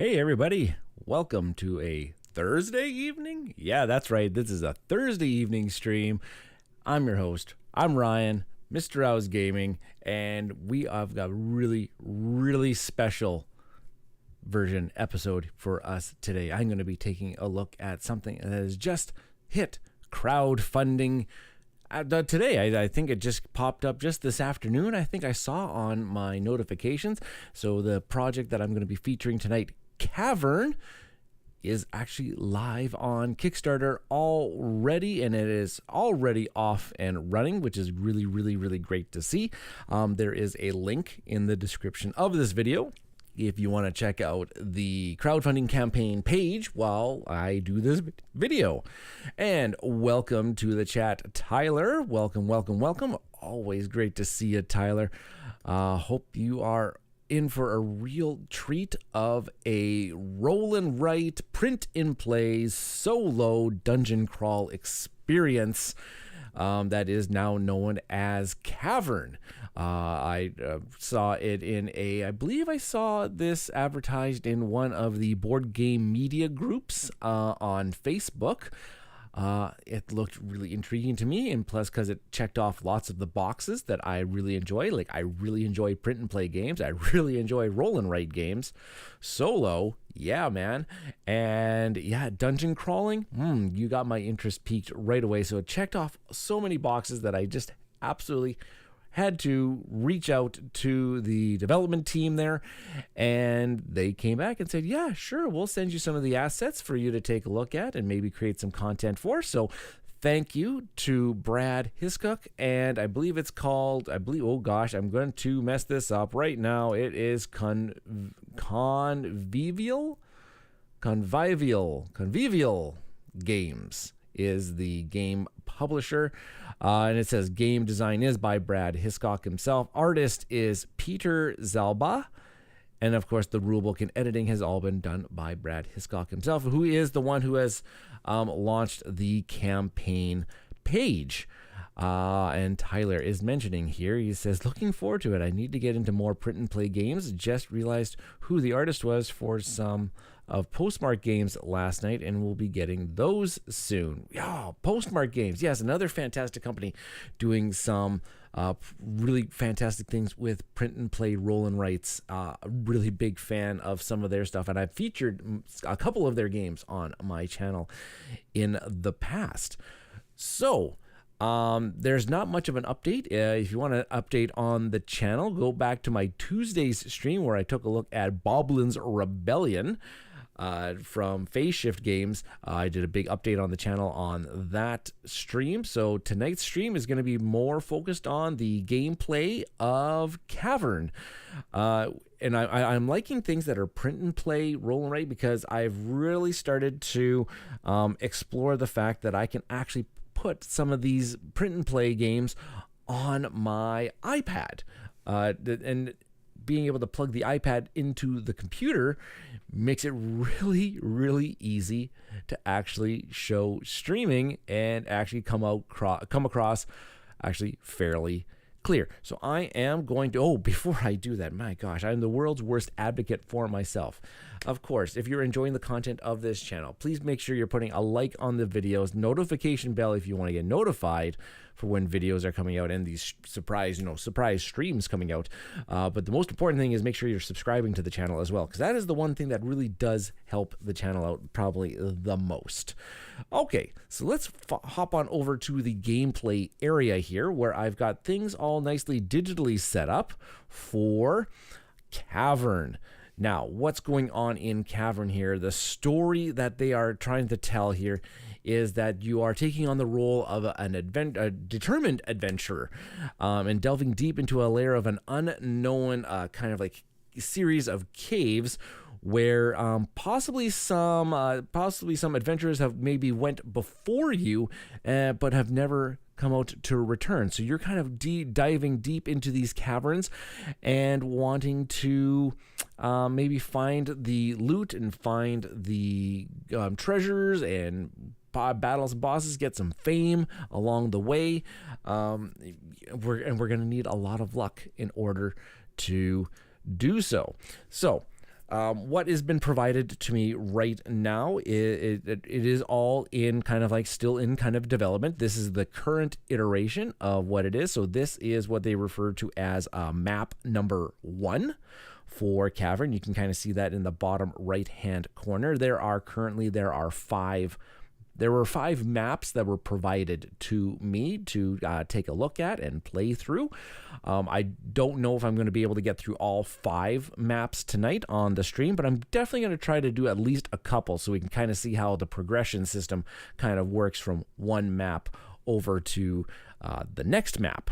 Hey everybody, welcome to a Thursday evening? Yeah, that's right. This is a Thursday evening stream. I'm your host. I'm Ryan, Mr. Rau's Gaming, and we have got a really special version episode for us today. I'm going to be taking a look at something that has just hit crowdfunding today. I think it just popped up just this afternoon. I think I saw on my notifications. So the project that I'm going to be featuring tonight, Cavern, is actually live on Kickstarter already, and it is already off and running, which is really great to see. There is a link in the description of this video if you want to check out the crowdfunding campaign page while I do this video. And welcome to the chat, Tyler. Welcome. Always great to see you, Tyler. Hope you are in for a real treat of a roll and write, print and play, solo dungeon crawl experience that is now known as Cavern. I saw it in I believe I saw this advertised in one of the board game media groups on Facebook. It looked really intriguing to me, and plus because it checked off lots of the boxes that I really enjoy. Like, I really enjoy print and play games. I really enjoy roll and write games. Solo, yeah, man. And yeah, dungeon crawling, you got my interest peaked right away. So it checked off so many boxes that I just absolutely had to reach out to the development team there, and they came back and said, yeah, sure, we'll send you some of the assets for you to take a look at and maybe create some content for. So thank you to Brad Hiscock, and I believe it's called, oh gosh, I'm going to mess this up right now. It is Convivial Games is the game publisher, and it says game design is by Brad Hiscock himself. Artist is Peter Zalba, and of course the rulebook and editing has all been done by Brad Hiscock himself, who is the one who has launched the campaign page. And Tyler is mentioning here, he says, looking forward to it. I need to get into more print and play games. Just realized who the artist was for some of Postmark Games last night, and we'll be getting those soon. Yeah, Postmark Games. Yes, another fantastic company doing some really fantastic things with print and play roll and writes. Really big fan of some of their stuff, and I've featured a couple of their games on my channel in the past. So there's not much of an update. If you want an update on the channel, go back to my Tuesday's stream where I took a look at Boblin's Rebellion from Phase Shift Games. I did a big update on the channel on that stream. So tonight's stream is going to be more focused on the gameplay of Cavern. And I'm liking things that are print and play, roll and write, because I've really started to explore the fact that I can actually put some of these print and play games on my iPad, and being able to plug the iPad into the computer makes it really easy to actually show streaming and actually come across actually fairly clear. So I am going to, before I do that, my gosh, I'm the world's worst advocate for myself. Of course, if you're enjoying the content of this channel, please make sure you're putting a like on the videos, notification bell if you want to get notified for when videos are coming out and these surprise streams coming out. But the most important thing is make sure you're subscribing to the channel as well, because that is the one thing that really does help the channel out probably the most. Okay, so let's hop on over to the gameplay area here, where I've got things all nicely digitally set up for Cavern. Now, what's going on in Cavern here? The story that they are trying to tell here is that you are taking on the role of a determined adventurer, and delving deep into a layer of an unknown kind of like series of caves where possibly some adventurers have maybe went before you, but have never come out to return. So you're kind of diving deep into these caverns and wanting to maybe find the loot and find the treasures and battles and bosses, get some fame along the way. We're going to need a lot of luck in order to do so. So What has been provided to me right now, it is all in kind of like still in kind of development. This is the current iteration of what it is. So this is what they refer to as map number 1 for Cavern. You can kind of see that in the bottom right-hand corner. There were 5 maps that were provided to me to take a look at and play through. I don't know if I'm going to be able to get through all 5 maps tonight on the stream, but I'm definitely going to try to do at least a couple so we can kind of see how the progression system kind of works from one map over to the next map.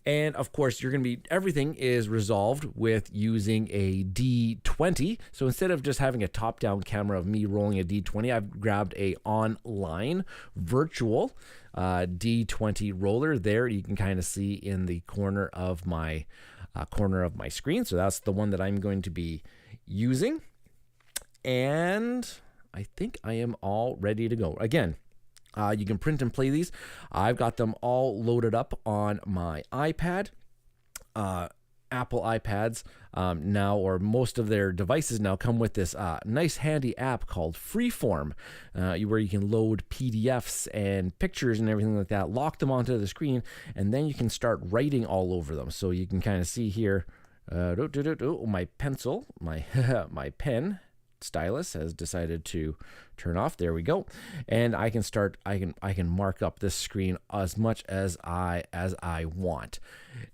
And of course, everything is resolved with using a D20. So instead of just having a top-down camera of me rolling a D20, I've grabbed a online virtual D20 roller. There you can kind of see in the corner of my screen. So that's the one that I'm going to be using. And I think I am all ready to go. Again, you can print and play these. I've got them all loaded up on my iPad. Apple iPads now, or most of their devices now, come with this nice handy app called Freeform, where you can load PDFs and pictures and everything like that, lock them onto the screen, and then you can start writing all over them. So you can kind of see here, my pencil, my pen stylus has decided to turn off. There we go. And I can mark up this screen as much as I want.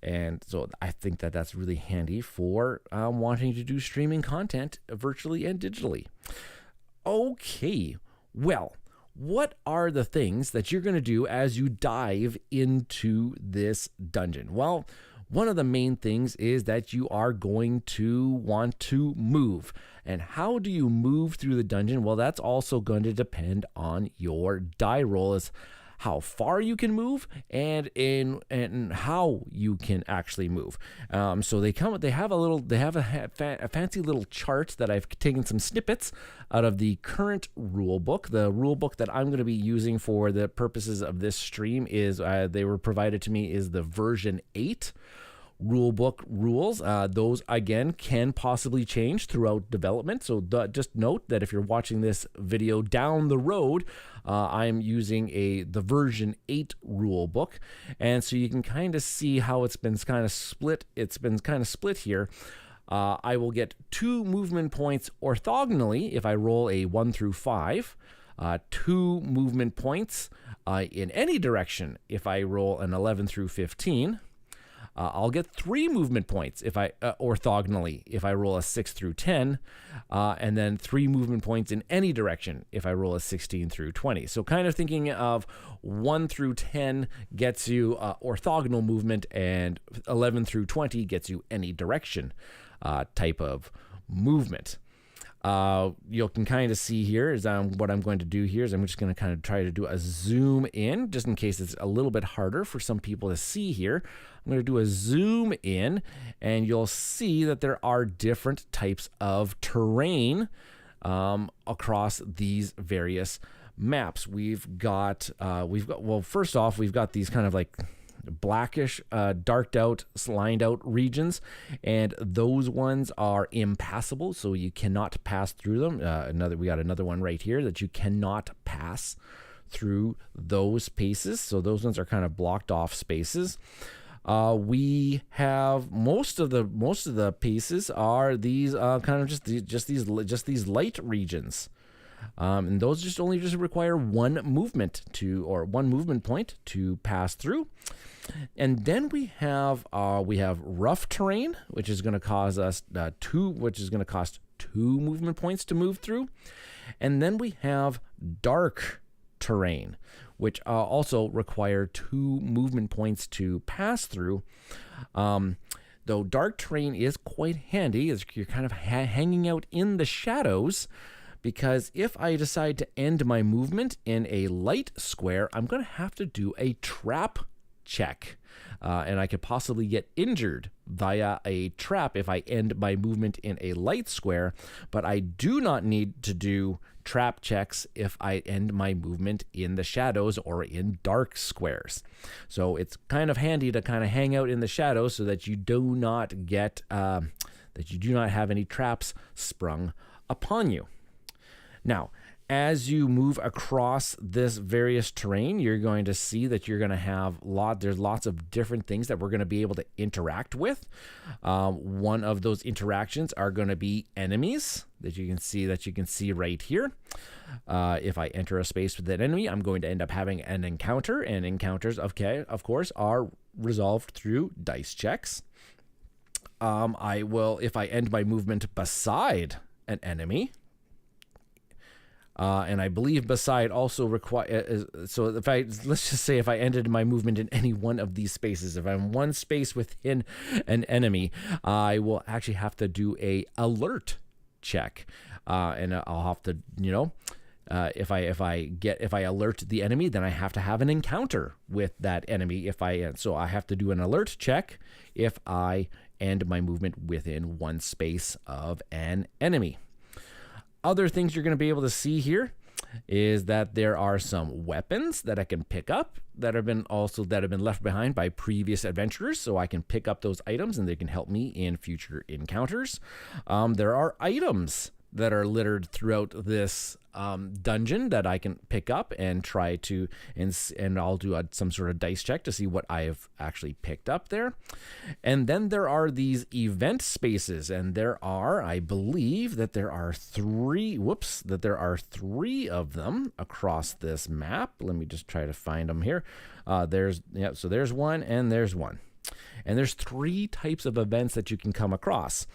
And so I think that that's really handy for wanting to do streaming content virtually and digitally. Okay, well, what are the things that you're going to do as you dive into this dungeon? Well, one of the main things is that you are going to want to move. And how do you move through the dungeon? Well, that's also going to depend on your die roll, as how far you can move and how you can actually move. So they have a fancy little chart that I've taken some snippets out of the current rule book. The rule book that I'm going to be using for the purposes of this stream is they were provided to me is the version 8 rulebook rules. Those again can possibly change throughout development, so just note that if you're watching this video down the road, I'm using the version 8 rulebook, and so you can kind of see how it's been kind of split. It's been kind of split here. I will get 2 movement points orthogonally if I roll a 1 through 5, 2 movement points in any direction if I roll an 11 through 15. I'll get 3 movement points if I orthogonally if I roll a 6 through 10, and then 3 movement points in any direction if I roll a 16 through 20. So kind of thinking of 1 through 10 gets you orthogonal movement, and 11 through 20 gets you any direction type of movement. You can kind of see here is what I'm going to do here is I'm just going to kind of try to do a zoom in, just in case it's a little bit harder for some people to see here. I'm going to do a zoom in, and you'll see that there are different types of terrain across these various maps. We've got well, first off, we've got these kind of like blackish, darked out, lined out regions, and those ones are impassable, so you cannot pass through them. We got another one right here that you cannot pass through those spaces, so those ones are kind of blocked off spaces. We have most of the pieces are these kind of just these light regions. And those just require one movement point to pass through. And then we have rough terrain, which is going to cause us cost 2 movement points to move through. And then we have dark terrain, which also require 2 movement points to pass through. Though dark terrain is quite handy, as you're kind of hanging out in the shadows, because if I decide to end my movement in a light square, I'm going to have to do a trap check. And I could possibly get injured via a trap if I end my movement in a light square, but I do not need to do trap checks if I end my movement in the shadows or in dark squares. So it's kind of handy to kind of hang out in the shadows so that you do not get that you do not have any traps sprung upon you. Now, as you move across this various terrain, you're going to see that you're going to have there's lots of different things that we're going to be able to interact with. One of those interactions are going to be enemies that you can see right here. If I enter a space with an enemy, I'm going to end up having an encounter, and encounters, of course, are resolved through dice checks. If I end my movement beside an enemy, and I believe beside also require. So let's just say if I ended my movement in any one of these spaces, if I'm one space within an enemy, I will actually have to do a alert check, and I'll have to, if I alert the enemy, then I have to have an encounter with that enemy. So I have to do an alert check if I end my movement within one space of an enemy. Other things you're going to be able to see here is that there are some weapons that I can pick up that have been left behind by previous adventurers, so I can pick up those items and they can help me in future encounters. There are items that are littered throughout this dungeon that I can pick up and try to, and I'll do some sort of dice check to see what I have actually picked up there. And then there are these event spaces, and I believe that there are three of them across this map. Let me just try to find them here. So there's one and there's one. And there's three types of events that you can come across.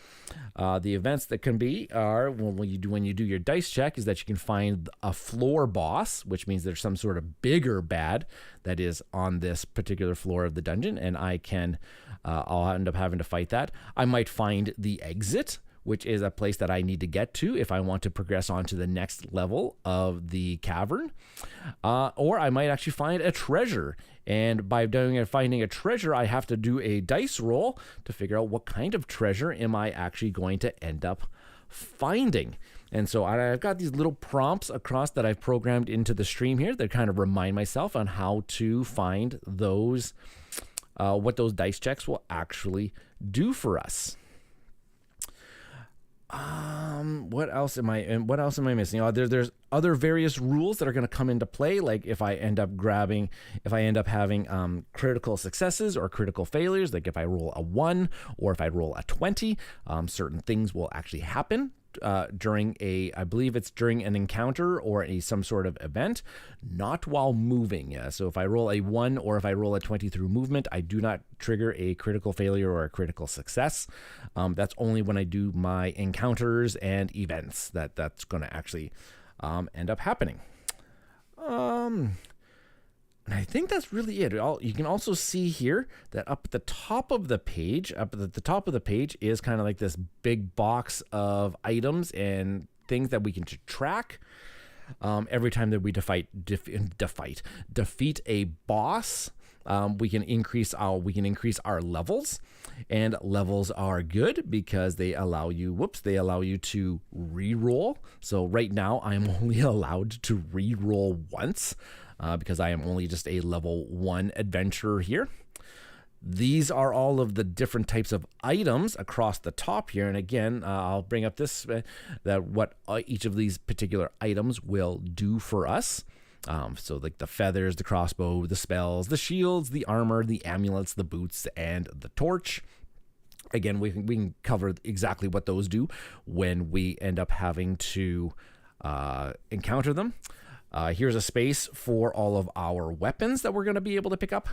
The events that can be are when you do your dice check is that you can find a floor boss, which means there's some sort of bigger bad that is on this particular floor of the dungeon, and I'll end up having to fight that. I might find the exit, which is a place that I need to get to if I want to progress on to the next level of the cavern. Or I might actually find a treasure. And by finding a treasure, I have to do a dice roll to figure out what kind of treasure am I actually going to end up finding. And so I've got these little prompts across that I've programmed into the stream here that kind of remind myself on how to find those, what those dice checks will actually do for us. What else am I missing? There's other various rules that are going to come into play. Like if I end up having critical successes or critical failures, like if I roll a 1 or if I roll a 20, certain things will actually happen during I believe it's during an encounter or some sort of event, not while moving. Yeah. So if I roll a 1 or if I roll a 20 through movement, I do not trigger a critical failure or a critical success. That's only when I do my encounters and events that's going to actually end up happening. And I think that's really it. You can also see here that up at the top of the page, is kind of like this big box of items and things that we can track. Every time that we defeat a boss, we can increase our levels, and levels are good because they allow you to re-roll. So right now I'm only allowed to re-roll once. Because I am only just a level 1 adventurer here. These are all of the different types of items across the top here. And again, I'll bring up this, that what each of these particular items will do for us. So like the feathers, the crossbow, the spells, the shields, the armor, the amulets, the boots, and the torch. Again, we can cover exactly what those do when we end up having to encounter them. Here's a space for all of our weapons that we're going to be able to pick up.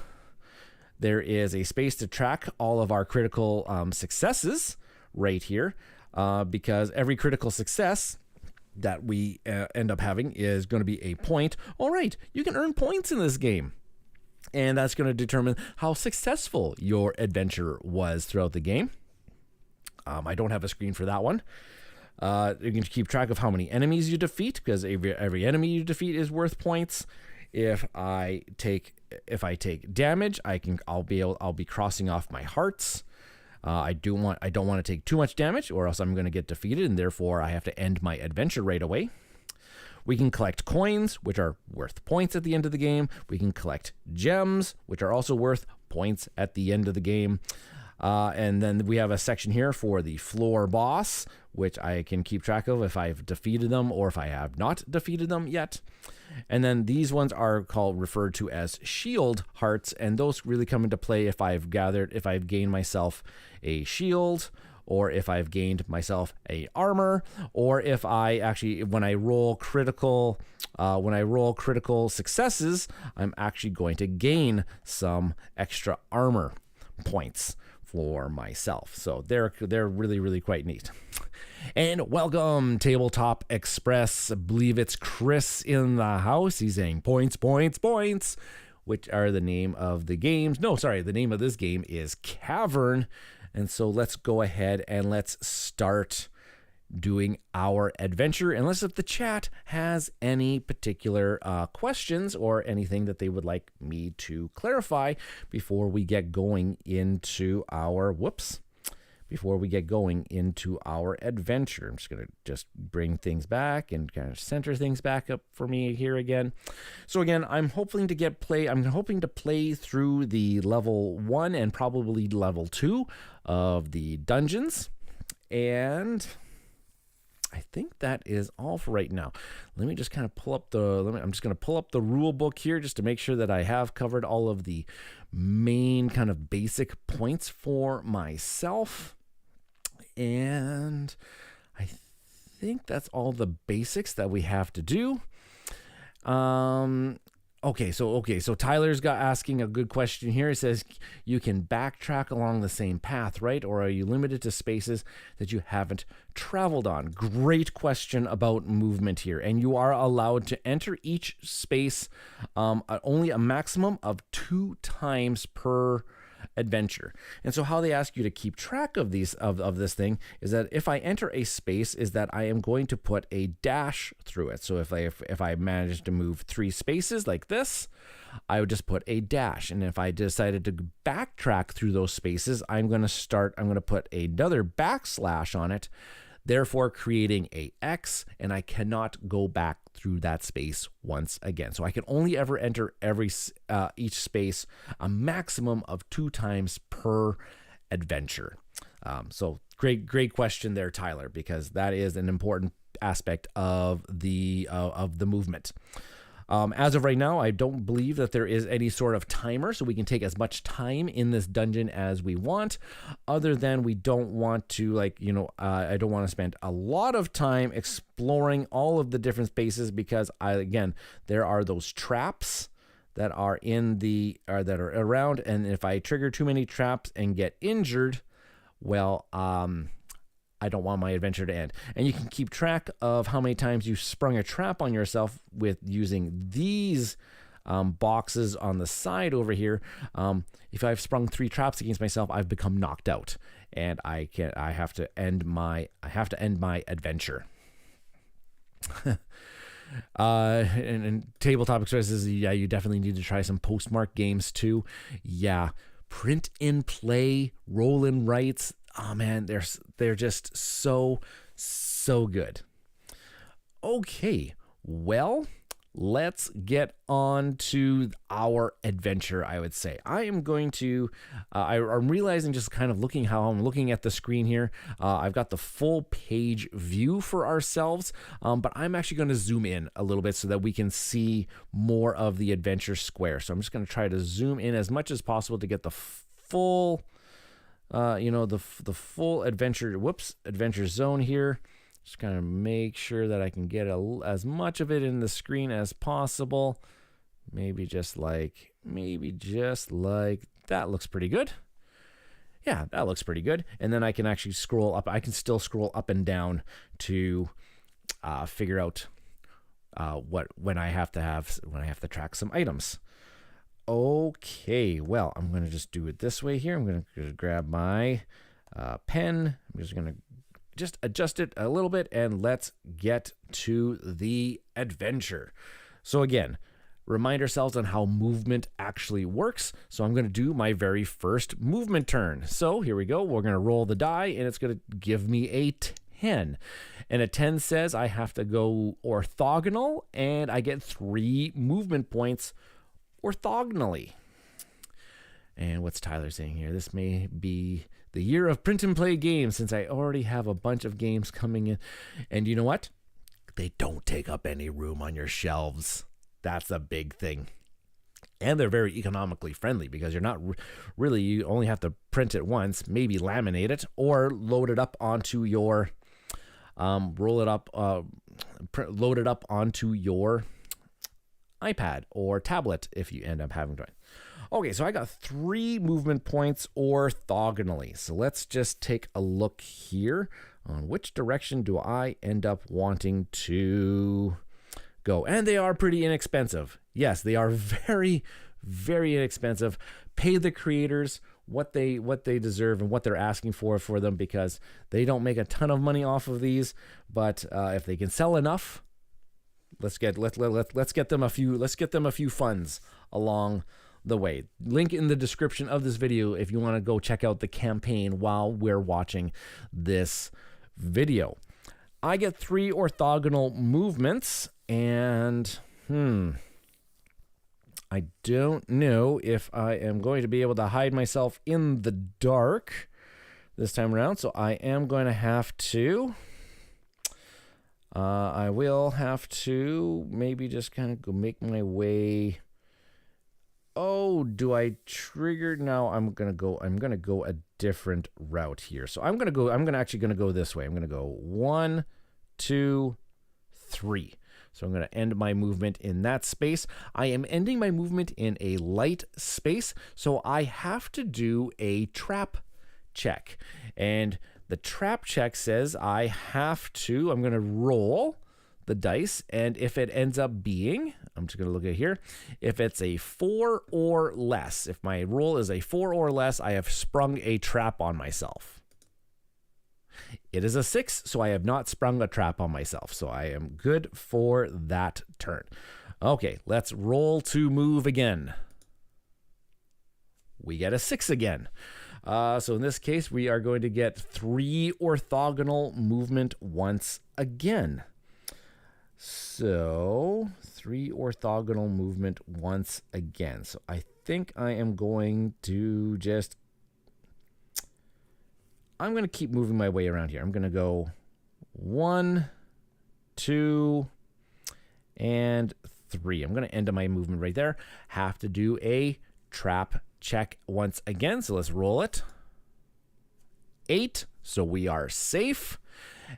There is a space to track all of our critical successes right here, because every critical success that we end up having is going to be a point. All right, you can earn points in this game. And that's going to determine how successful your adventure was throughout the game. I don't have a screen for that one. You can keep track of how many enemies you defeat, because every enemy you defeat is worth points. If I take damage, I'll be crossing off my hearts. I don't want to take too much damage, or else I'm going to get defeated, and therefore I have to end my adventure right away. We can collect coins, which are worth points at the end of the game. We can collect gems, which are also worth points at the end of the game. And then we have a section here for the floor boss, which I can keep track of if I've defeated them or if I have not defeated them yet. And then these ones are referred to as shield hearts, and those really come into play if I've gained myself a shield, or if I've gained myself a armor, or if when I roll critical successes, I'm actually going to gain some extra armor points for myself. So they're really, really quite neat. And welcome, Tabletop Express. I believe it's Chris in the house. He's saying points, points, points, which are the name of the games. No, sorry, the name of this game is Cavern. And so let's go ahead and let's start doing our adventure, unless if the chat has any particular questions or anything that they would like me to clarify before we get going into our adventure. I'm just going to bring things back and kind of center things back up for me here again. So again, I'm hoping to play through the level 1 and probably level 2 of the dungeons. And I think that is all for right now. Let me just kind of pull up I'm just going to pull up the rule book here just to make sure that I have covered all of the main kind of basic points for myself. And I think that's all the basics that we have to do. Okay, so Tyler's asking a good question here. It says, you can backtrack along the same path, right? Or are you limited to spaces that you haven't traveled on? Great question about movement here. And you are allowed to enter each space only a maximum of 2 times per adventure. And so how they ask you to keep track of these of this thing is that if I enter a space, is that I am going to put a dash through it. So if I manage to move 3 spaces like this, I would just put a dash. And if I decided to backtrack through those spaces, I'm going to put another backslash on it, therefore creating a X, and I cannot go back through that space once again. So I can only ever enter each space a maximum of 2 times per adventure. So great question there, Tyler, because that is an important aspect of the movement. As of right now, I don't believe that there is any sort of timer, so we can take as much time in this dungeon as we want, other than we don't want to, I don't want to spend a lot of time exploring all of the different spaces, because there are those traps that are that are around, and if I trigger too many traps and get injured, well, I don't want my adventure to end. And you can keep track of how many times you sprung a trap on yourself with using these boxes on the side over here. If I've sprung 3 traps against myself, I've become knocked out, and I have to end my adventure. And Tabletop Express says, yeah, you definitely need to try some postmark games too. Yeah, print and play, roll and writes. Oh man, they're just so good. Okay, well, let's get on to our adventure, I would say. I am going to, I'm realizing, just kind of looking how I'm looking at the screen here, I've got the full page view for ourselves, but I'm actually going to zoom in a little bit so that we can see more of the adventure square. So I'm just going to try to zoom in as much as possible to get the full... the full adventure zone here. Just kind of make sure that I can get as much of it in the screen as possible. Maybe just like that looks pretty good. Yeah, that looks pretty good. And then I can actually scroll up. I can still scroll up and down to figure out when I have to track some items. Okay, well, I'm going to just do it this way here. I'm going to grab my pen. I'm just going to adjust it a little bit, and let's get to the adventure. So again, remind ourselves on how movement actually works. So I'm going to do my very first movement turn. So here we go. We're going to roll the die, and it's going to give me a 10. And a 10 says I have to go orthogonal, and I get 3 movement points orthogonally. And what's Tyler saying here? This may be the year of print and play games since I already have a bunch of games coming in. And you know what? They don't take up any room on your shelves. That's a big thing. And they're very economically friendly because you're not really, you only have to print it once, maybe laminate it, or load it up onto your, load it up onto your iPad or tablet if you end up having to. Okay, so I got 3 movement points orthogonally. So let's just take a look here on which direction do I end up wanting to go. And they are pretty inexpensive. Yes, they are very, very inexpensive. Pay the creators what they deserve and what they're asking for them, because they don't make a ton of money off of these. But if they can sell enough, let's get them a few funds along the way. Link in the description of this video if you want to go check out the campaign while we're watching this video. I get 3 orthogonal movements, and I don't know if I am going to be able to hide myself in the dark this time around, so I am going to have to I will have to maybe just kind of go make my way. Oh, do I trigger? No, I'm gonna go a different route here. So I'm actually gonna go this way. I'm gonna go 1, 2, 3. So I'm gonna end my movement in that space. I am ending my movement in a light space, so I have to do a trap check. And the trap check says I'm gonna roll the dice, and if it ends up being, I'm just going to look at here, if it's a 4 or less, if my roll is a 4 or less, I have sprung a trap on myself. It is a 6, so I have not sprung a trap on myself, so I am good for that turn. Okay, let's roll to move again. We get a 6 again. So in this case, we are going to get 3 orthogonal movement once again. So 3 orthogonal movement once again. So I think I am going to I'm going to keep moving my way around here. I'm going to go 1, 2, and 3. I'm going to end my movement right there. Have to do a trap check once again. So let's roll it. 8. So we are safe.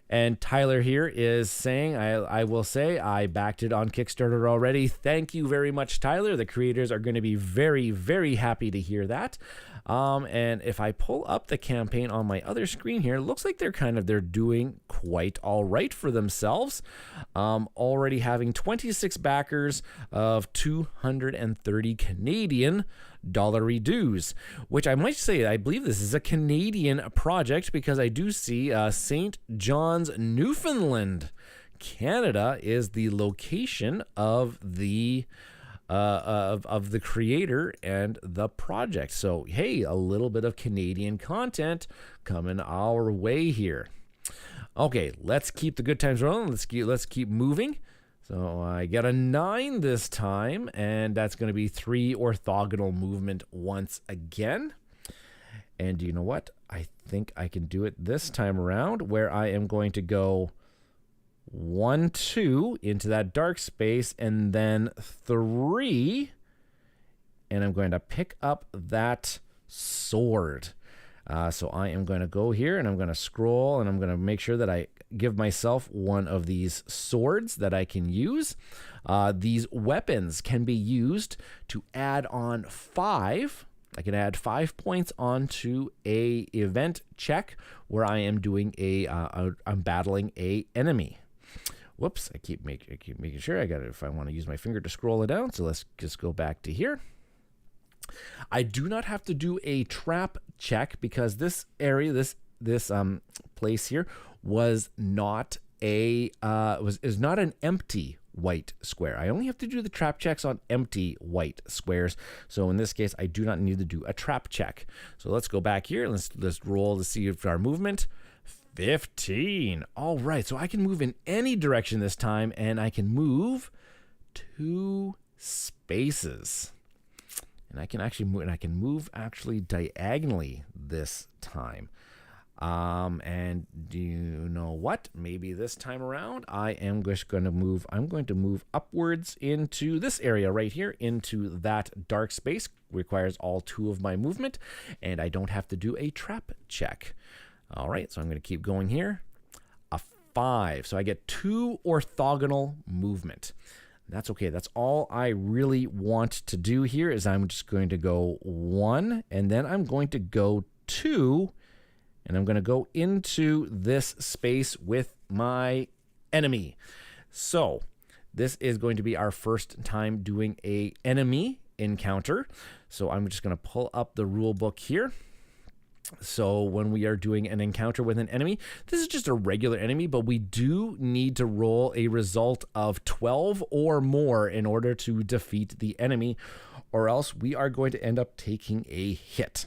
And Tyler here is saying, I will say, I backed it on Kickstarter already. Thank you very much, Tyler. The creators are going to be very, very happy to hear that. And if I pull up the campaign on my other screen here, it looks like they're doing quite all right for themselves. Already having 26 backers of 230 Canadian dollary dues, which I might say, I believe this is a Canadian project because I do see St. John's, Newfoundland, Canada is the location of the creator and the project. So hey, a little bit of Canadian content coming our way here. Okay, let's keep the good times rolling. Let's keep moving. So I get a 9 this time, and that's going to be 3 orthogonal movement once again. And you know what? I think I can do it this time around, where I am going to go 1, 2 into that dark space, and then 3, and I'm going to pick up that sword. So I am going to go here, and I'm going to scroll, and I'm going to make sure that I give myself one of these swords that I can use. These weapons can be used to add on 5. I can add 5 points onto a event check where I am doing I'm battling a enemy. Whoops! I keep making sure I got it. If I want to use my finger to scroll it down, so let's just go back to here. I do not have to do a trap check because this area, this place here, was not is not an empty white square. I only have to do the trap checks on empty white squares. So in this case, I do not need to do a trap check. So let's go back here. Let's roll to see if our movement. 15. All right, so I can move in any direction this time, and I can move 2 spaces. And I can actually move, and I can move actually diagonally this time. And do you know what? Maybe this time around, I am just going to move. I'm going to move upwards into this area right here, into that dark space. Requires all 2 of my movement, and I don't have to do a trap check. All right, so I'm going to keep going here. A 5, so I get 2 orthogonal movement. That's okay. That's all I really want to do here. Is I'm just going to go 1, and then I'm going to go 2. And I'm going to go into this space with my enemy. So this is going to be our first time doing a enemy encounter. So I'm just going to pull up the rule book here. So when we are doing an encounter with an enemy, this is just a regular enemy, but we do need to roll a result of 12 or more in order to defeat the enemy, or else we are going to end up taking a hit.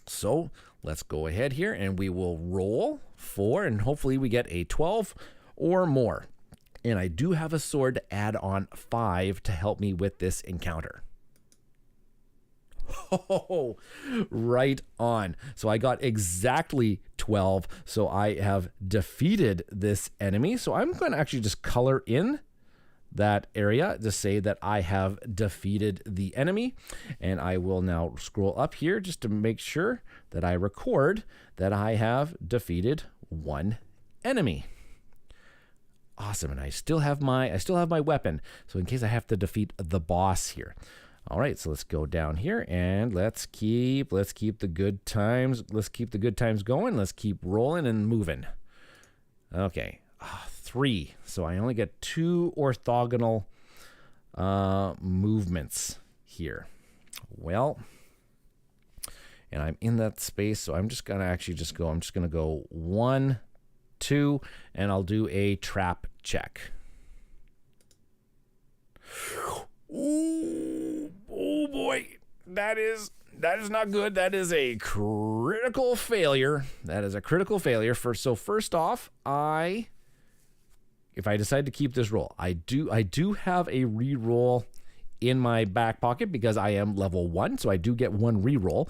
So let's go ahead here and we will roll 4, and hopefully we get a 12 or more. And I do have a sword to add on 5 to help me with this encounter. Oh, right on. So I got exactly 12. So I have defeated this enemy. So I'm going to actually just color in that area to say that I have defeated the enemy. And I will now scroll up here just to make sure that I record that I have defeated 1 enemy. Awesome. And I still have my weapon. So in case I have to defeat the boss here. All right, so let's go down here and let's keep the good times. Let's keep the good times going. Let's keep rolling and moving. Okay. 3. So I only get 2 orthogonal movements here. Well, and I'm in that space, so I'm just gonna I'm just gonna go 1, 2, and I'll do a trap check. Ooh, oh boy, that is not good. That is a critical failure. So first off, if I decide to keep this roll, I do have a reroll in my back pocket because I am level 1, so I do get 1 reroll.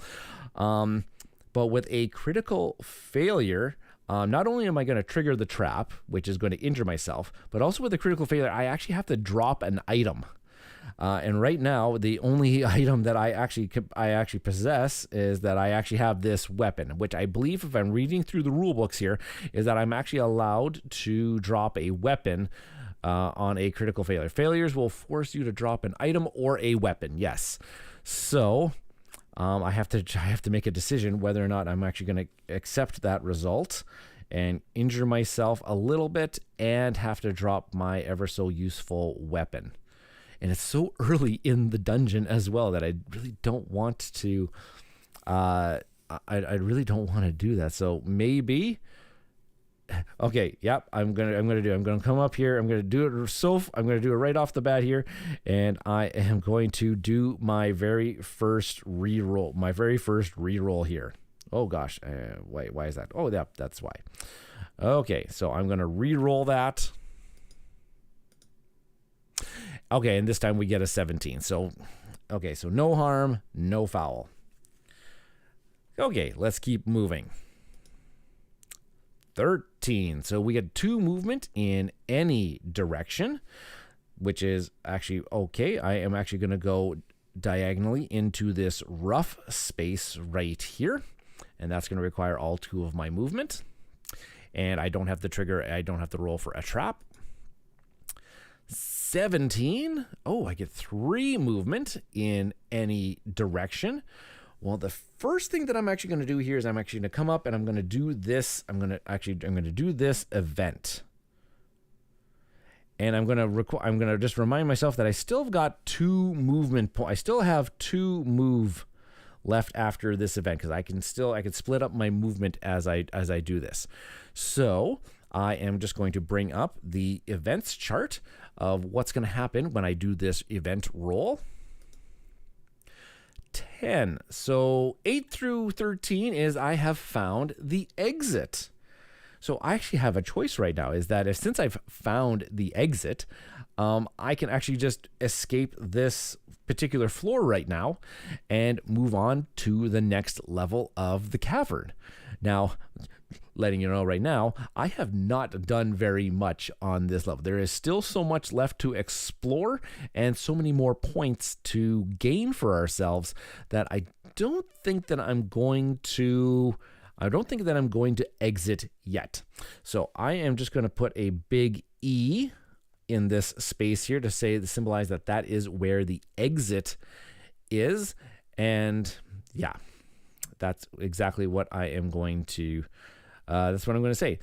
But with a critical failure, not only am I going to trigger the trap, which is going to injure myself, but also with a critical failure, I actually have to drop an item. And right now, the only item that I actually possess is that I actually have this weapon, which I believe, if I'm reading through the rule books here, is that I'm actually allowed to drop a weapon on a critical failure. Failures will force you to drop an item or a weapon. Yes. So I have to make a decision whether or not I'm actually going to accept that result and injure myself a little bit and have to drop my ever so useful weapon. And it's so early in the dungeon as well that I really don't want to. I really don't want to do that. So maybe. Okay. Yep. I'm gonna come up here. I'm gonna do it right off the bat here, and I am going to do my very first reroll. Here. Oh gosh. Wait. Why is that? Oh, yeah. That's why. Okay. So I'm gonna reroll that. Okay, and this time we get a 17. So, okay, so no harm, no foul. Okay, let's keep moving. 13. So we get 2 movement in any direction, which is actually okay. I am actually going to go diagonally into this rough space right here, and that's going to require all 2 of my movement. And I don't have to roll for a trap. 17. Oh, I get 3 movement in any direction. Well, the first thing that I'm actually going to do here is I'm actually going to come up and I'm going to do this. I'm going to do this event. And I'm going to just remind myself that I still have got 2 movement points. I still have 2 move left after this event because I can split up my movement as I do this. So I am just going to bring up the events chart of what's going to happen when I do this event roll. 10. So 8 through 13 is I have found the exit. So I actually have a choice right now, is that since I've found the exit, I can actually just escape this particular floor right now and move on to the next level of the cavern. Now, letting you know right now, I have not done very much on this level. There is still so much left to explore and so many more points to gain for ourselves that I don't think that I'm going to exit yet. So I am just going to put a big E in this space here to symbolize that is where the exit is. And yeah, that's exactly what I am going to that's what I'm going to say.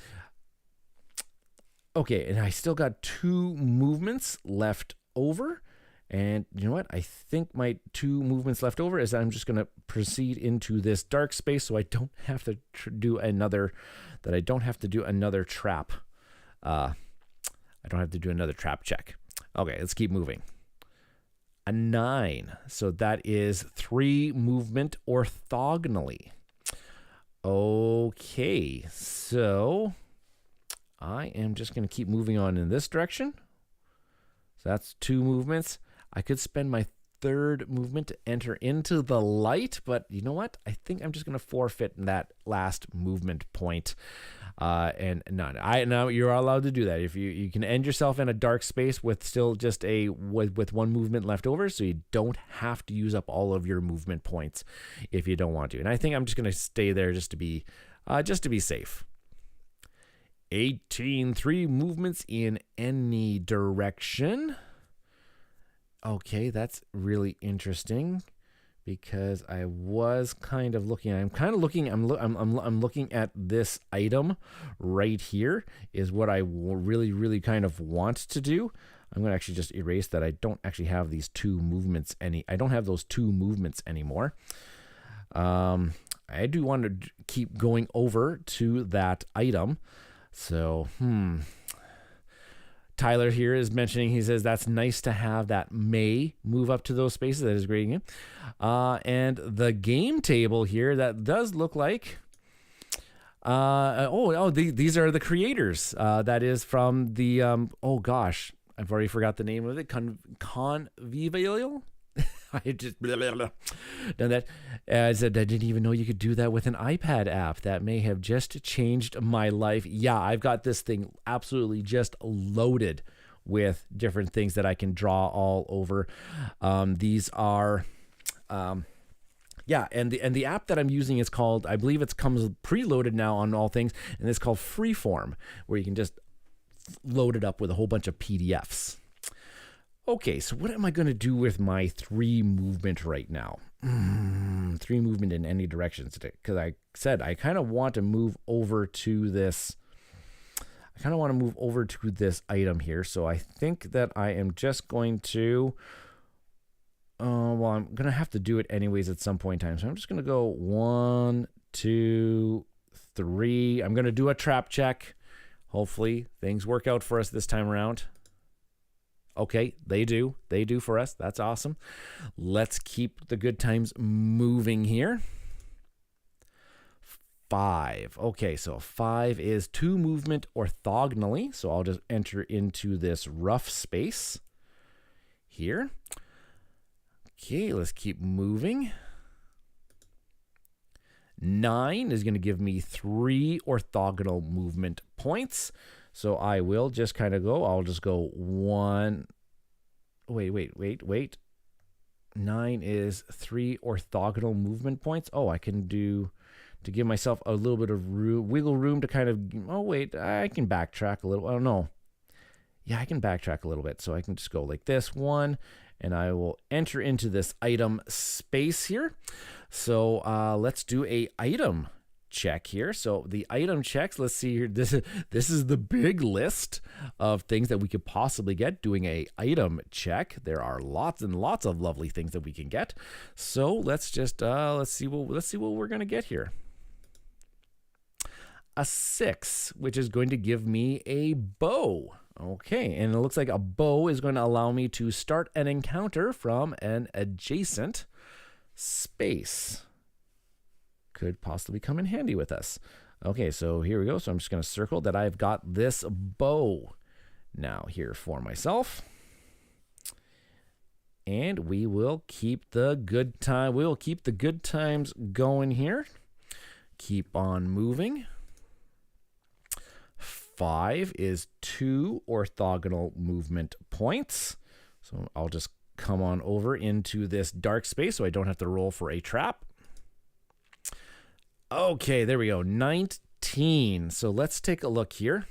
Okay, and I still got 2 movements left over. And you know what? I think my 2 movements left over is I'm just going to proceed into this dark space so I don't have to do another trap. I don't have to do another trap check. Okay, let's keep moving. A 9. So that is 3 movement orthogonally. Okay, so I am just going to keep moving on in this direction. So that's 2 movements. I could spend my 3rd movement to enter into the light, but you know what? I think I'm just going to forfeit that last movement point. Now you're allowed to do that. If you can end yourself in a dark space with still just with 1 movement left over, so you don't have to use up all of your movement points if you don't want to. And I think I'm just going to stay there just to be safe. 18, 3 movements in any direction. Okay, that's really interesting because I was kind of looking. I'm looking at this item right here is what I really kind of want to do. I'm going to actually just erase that. I don't actually have these 2 movements I don't have those 2 movements anymore. I do want to keep going over to that item. So, Tyler here is mentioning, he says, that's nice to have that may move up to those spaces. That is great. And the game table here, that does look like, these are the creators. That is from the, oh gosh, I've already forgot the name of it. Convivial? I just done that. I said I didn't even know you could do that with an iPad app. That may have just changed my life. Yeah, I've got this thing absolutely just loaded with different things that I can draw all over. These are, and the app that I'm using is called, I believe it comes preloaded now on all things, and it's called Freeform, where you can just load it up with a whole bunch of PDFs. Okay, so what am I going to do with my 3 movement right now? 3 movement in any direction today, because I said I kind of want to move over to this. I kind of want to move over to this item here. So I think that I am just going to. I'm going to have to do it anyways at some point in time. So I'm just going to go 1, 2, 3. I'm going to do a trap check. Hopefully things work out for us this time around. Okay, they do for us. That's awesome. Let's keep the good times moving here. 5. Okay, so 5 is 2 movement orthogonally. So I'll just enter into this rough space here. Okay, let's keep moving. 9 is going to give me 3 orthogonal movement points. So I will just kind of go, I'll just go 1. Wait. 9 is 3 orthogonal movement points. Oh, I can do, to give myself a little bit of wiggle room to kind of, I can backtrack a little. I don't know. Yeah, I can backtrack a little bit. So I can just go like this 1, and I will enter into this item space here. So let's do a item check here. So the item checks, let's see here. This is the big list of things that we could possibly get doing a item check. There are lots and lots of lovely things that we can get. So let's just let's see what we're gonna get here. A 6, which is going to give me a bow. Okay, and it looks like a bow is going to allow me to start an encounter from an adjacent space. Could possibly come in handy with us. Okay, so here we go. So I'm just going to circle that I've got this bow now here for myself. And we will keep the good time. We will keep the good times going here. Keep on moving. 5 is 2 orthogonal movement points. So I'll just come on over into this dark space so I don't have to roll for a trap. Okay, there we go. 19. So let's take a look here.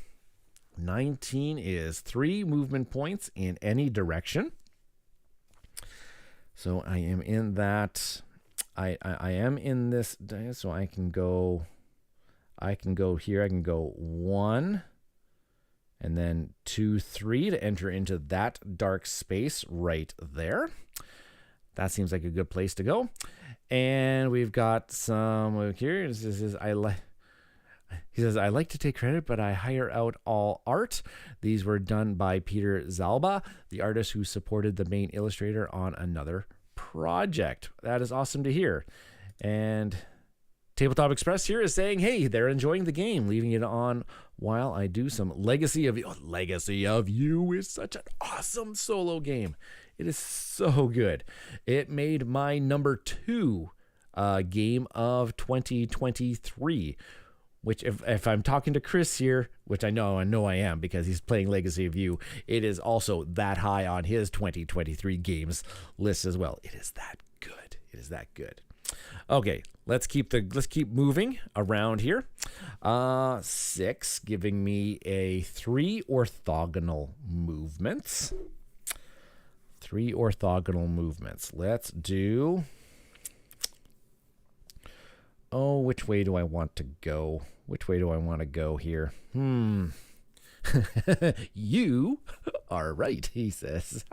19 is 3 movement points in any direction. So I am in that. I am in this. So I can go here. I can go 1 and then 2, 3 to enter into that dark space right there. That seems like a good place to go. And we've got some here. He says, I like to take credit, but I hire out all art. These were done by Peter Zalba, the artist who supported the main illustrator on another project. That is awesome to hear. And Tabletop Express here is saying, hey, they're enjoying the game, leaving it on while I do some Legacy of You. Oh, Legacy of You is such an awesome solo game. It is so good. It made my number 2 game of 2023, which if I'm talking to Chris here, which I know I am because he's playing Legacy of You, it is also that high on his 2023 games list as well. It is that good. It is that good. Okay, let's keep moving around here. 6 giving me a 3 orthogonal movements. 3 orthogonal movements. Let's do. Oh, which way do I want to go? Which way do I want to go here? You are right, he says.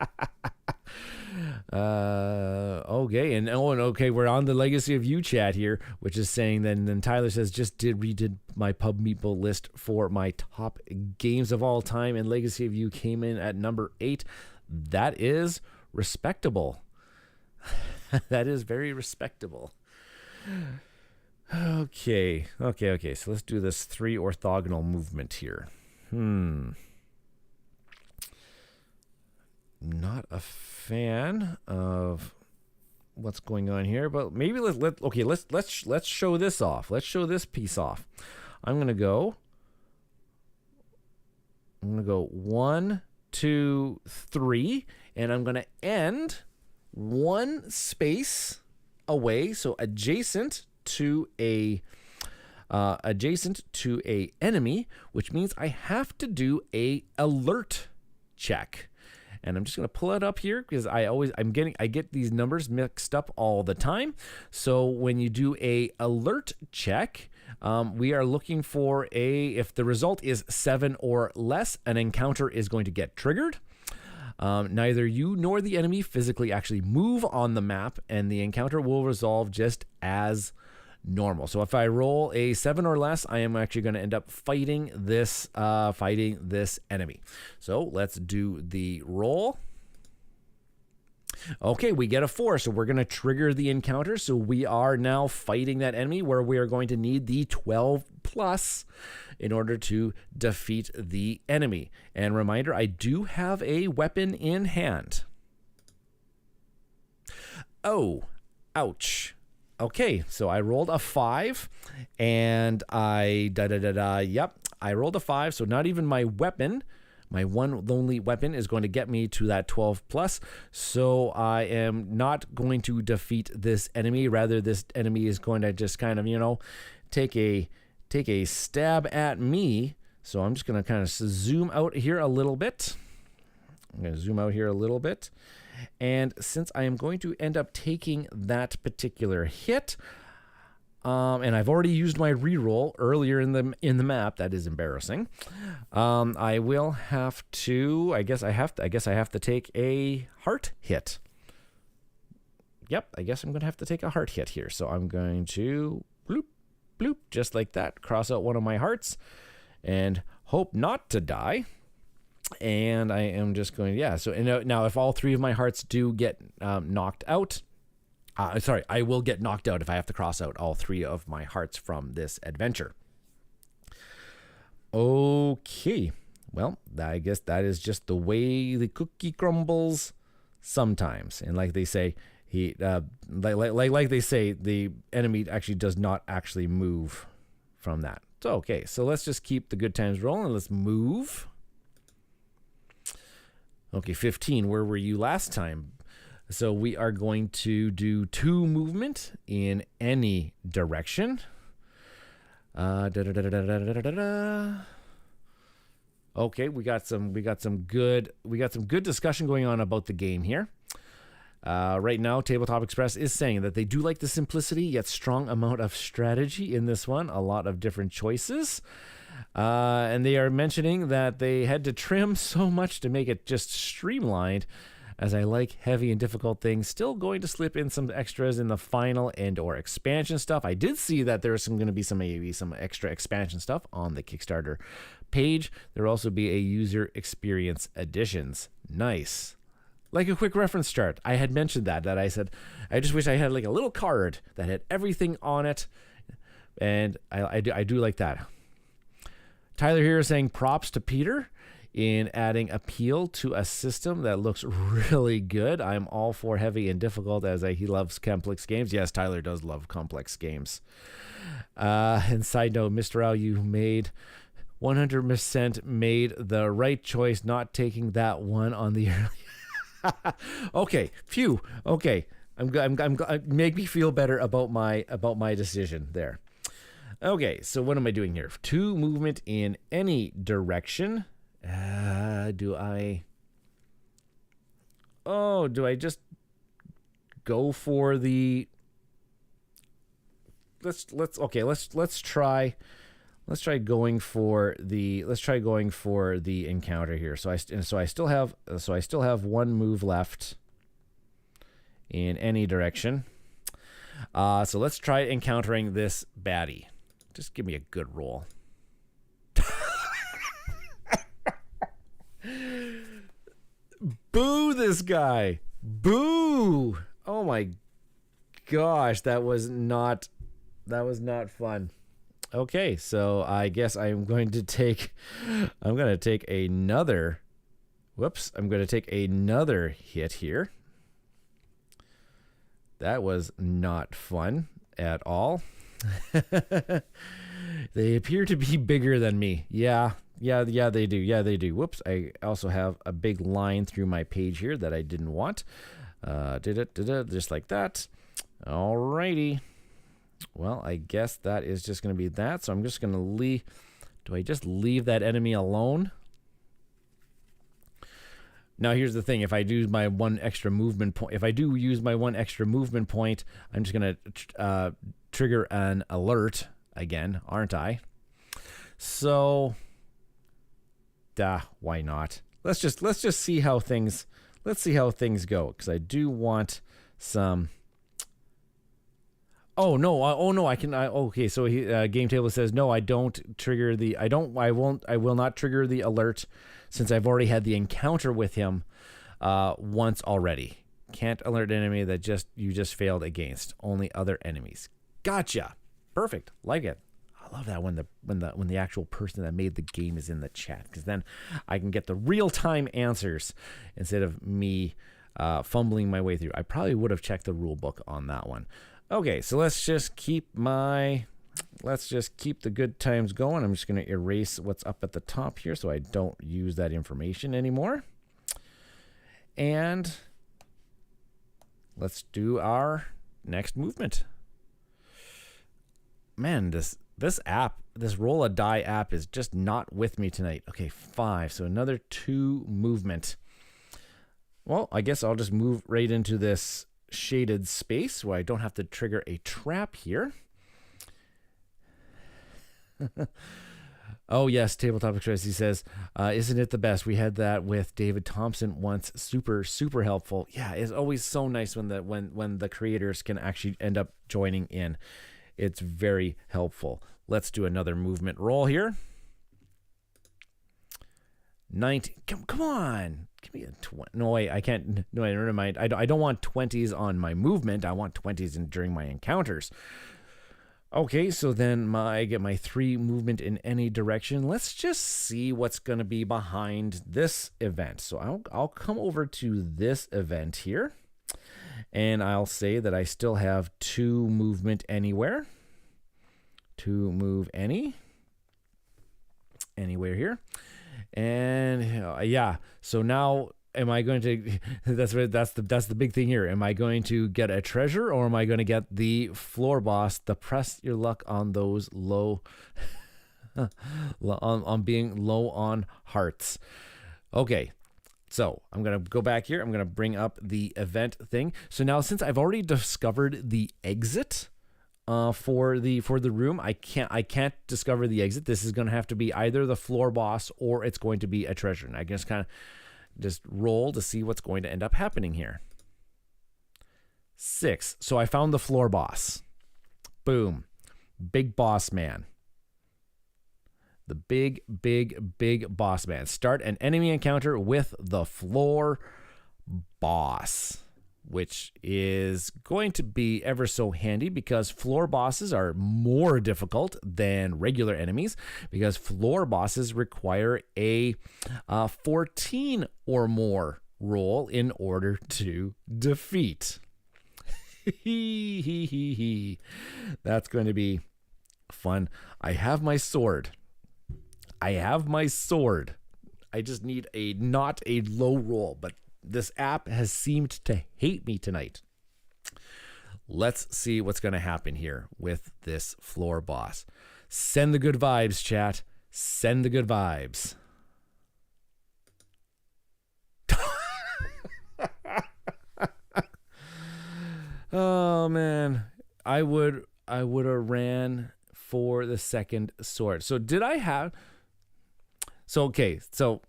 Okay, and okay, we're on the Legacy of You chat here, which is saying then Tyler says redid my Pub Meeple list for my top games of all time, and Legacy of You came in at number 8. That is respectable. That is very respectable. Okay. So let's do this 3 orthogonal movement here. Not a fan of what's going on here, but maybe let's show this off. Let's show this piece off. I'm gonna go 1, 2, 3, and I'm gonna end 1 space away, so adjacent to a enemy, which means I have to do a alert check. And I'm just going to pull it up here because I get these numbers mixed up all the time. So when you do a alert check, we are looking for if the result is 7 or less, an encounter is going to get triggered. Neither you nor the enemy physically actually move on the map, and the encounter will resolve just as normal. So if I roll a 7 or less, I am actually going to end up fighting this enemy. So let's do the roll. Okay, we get a 4, so we're going to trigger the encounter. So we are now fighting that enemy, where we are going to need the 12 plus in order to defeat the enemy. And reminder, I do have a weapon in hand. Oh, ouch. Okay, so I rolled a 5, and I rolled a 5, so not even my weapon, my one lonely weapon, is going to get me to that 12 plus. So I am not going to defeat this enemy. Rather, this enemy is going to just kind of, take a stab at me. So I'm just going to kind of zoom out here a little bit. I'm going to zoom out here a little bit. And since I am going to end up taking that particular hit, and I've already used my reroll earlier in the map, that is embarrassing. I will have to. I guess I have to take a heart hit. Yep, I guess I'm going to have to take a heart hit here. So I'm going to bloop, bloop, just like that. Cross out one of my hearts, and hope not to die. And I am just going, so now if all 3 of my hearts do get knocked out, I will get knocked out if I have to cross out all 3 of my hearts from this adventure. Okay, well, I guess that is just the way the cookie crumbles sometimes. And like they say, like they say, the enemy actually does not actually move from that. So, okay, so let's just keep the good times rolling. Let's move. Okay, 15. Where were you last time? So we are going to do 2 movement in any direction. Okay, we got some good discussion going on about the game here. Right now, Tabletop Express is saying that they do like the simplicity yet strong amount of strategy in this one. A lot of different choices. And they are mentioning that they had to trim so much to make it just streamlined, as I like heavy and difficult things. Still going to slip in some extras in the final and or expansion stuff. I did see that there's going to be some extra expansion stuff on the Kickstarter page. There will also be a user experience additions. Nice. Like a quick reference chart. I had mentioned that I said, I just wish I had like a little card that had everything on it. And I do like that. Tyler here is saying props to Peter in adding appeal to a system that looks really good. I'm all for heavy and difficult as he loves complex games. Yes, Tyler does love complex games. And side note, Mr. Rau, you made 100% made the right choice not taking that one on the early. Okay, phew. Okay, I'm make me feel better about my decision there. Okay, so what am I doing here? 2 movement in any direction. Do I just go for the let's try going for the encounter here. So I still have 1 move left in any direction. So let's try encountering this baddie. Just give me a good roll. Boo this guy. Boo. Oh my gosh, that was not fun. Okay, so I guess I'm going to take another hit here. That was not fun at all. They appear to be bigger than me. Yeah, they do. Whoops, I also have a big line through my page here that I didn't want. Did it, just like that. Alrighty. Well, I guess that is just going to be that. So I'm just going to leave. Do I just leave that enemy alone? Now, here's the thing. If I do my 1 extra movement point, I'm just going to trigger an alert again, aren't I? So, why not? Let's just see how things go, because I do want some. Oh no! I can. Okay, so game table says no. I don't trigger the. I will not trigger the alert, since I've already had the encounter with him once already. Can't alert enemy that you just failed against. Only other enemies. Gotcha. Perfect. Like it. I love that when the actual person that made the game is in the chat, because then I can get the real time answers instead of me fumbling my way through. I probably would have checked the rule book on that one. Okay, so let's just keep the good times going. I'm just going to erase what's up at the top here so I don't use that information anymore. And let's do our next movement. Man, this Roll a Die app is just not with me tonight. Okay, 5. So another 2 movement. Well, I guess I'll just move right into this shaded space where I don't have to trigger a trap here. Oh yes, Tabletop Express, he says, isn't it the best? We had that with David Thompson once. Super helpful. Yeah, it's always so nice when the creators can actually end up joining in. It's very helpful. Let's do another movement roll here. 19. Come on. Give me a 20. No, wait, I can't. No, never mind. I don't want 20s on my movement. I want 20s during my encounters. Okay, so then I get my 3 movement in any direction. Let's just see what's going to be behind this event. So I'll come over to this event here, and I'll say that I still have 2 movement anywhere. 2 move anywhere here. And yeah, so now am I going to that's the big thing here. Am I going to get a treasure, or am I going to get the floor boss to press your luck on those low on being low on hearts? Okay. So I'm going to go back here. I'm going to bring up the event thing. So now, since I've already discovered the exit for the room, I can't discover the exit. This is going to have to be either the floor boss or it's going to be a treasure. And I just kind of just roll to see what's going to end up happening here. 6. So I found the floor boss. Boom. Big boss man. The big boss man. Start an enemy encounter with the floor boss, which is going to be ever so handy because floor bosses are more difficult than regular enemies, because floor bosses require a 14 or more roll in order to defeat. That's going to be fun. I have my sword. I just need not a low roll, but this app has seemed to hate me tonight. Let's see what's going to happen here with this floor boss. Send the good vibes, chat. Send the good vibes. Oh man, I would have ran for the second sword. So did I have? So okay, so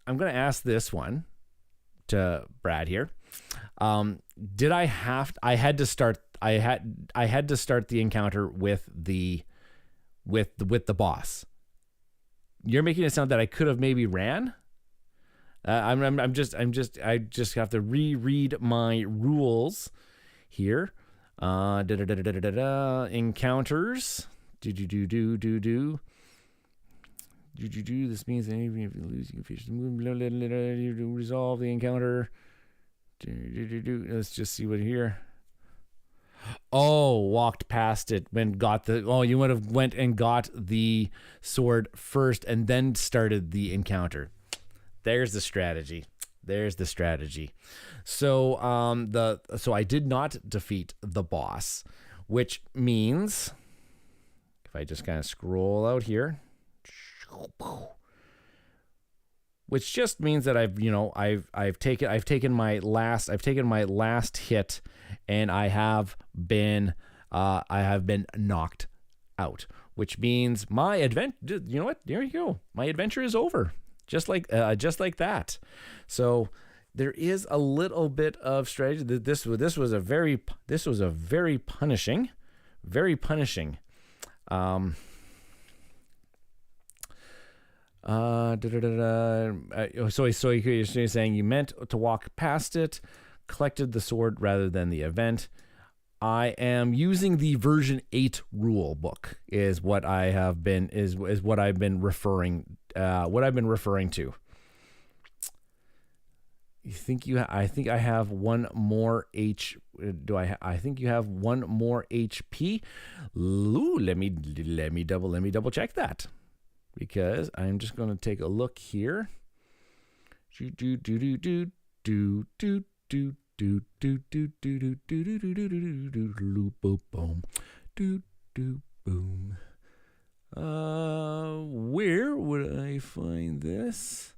I'm going to ask this one to Brad here. Did I have? I had to start the encounter with the boss. You're making it sound that I could have maybe ran. I just have to reread my rules here. Encounters. This means that even if you lose, you can resolve the encounter. Let's just see what here. Oh, walked past it when got the. Oh, you would have went and got the sword first and then started the encounter. There's the strategy. So so I did not defeat the boss, which means if I just kind of scroll out here, which just means that I've taken my last hit, and I have been knocked out, which means my adventure. You know what? There you go. My adventure is over, just like that. So there is a little bit of strategy. This was a very punishing. So you're saying you meant to walk past it, collected the sword rather than the event. I am using the version 8 rule book is what I have been what I've been referring to. You think I think I have one more I think you have one more HP. Ooh, let me double check that, because I'm just going to take a look here. Where would I find this?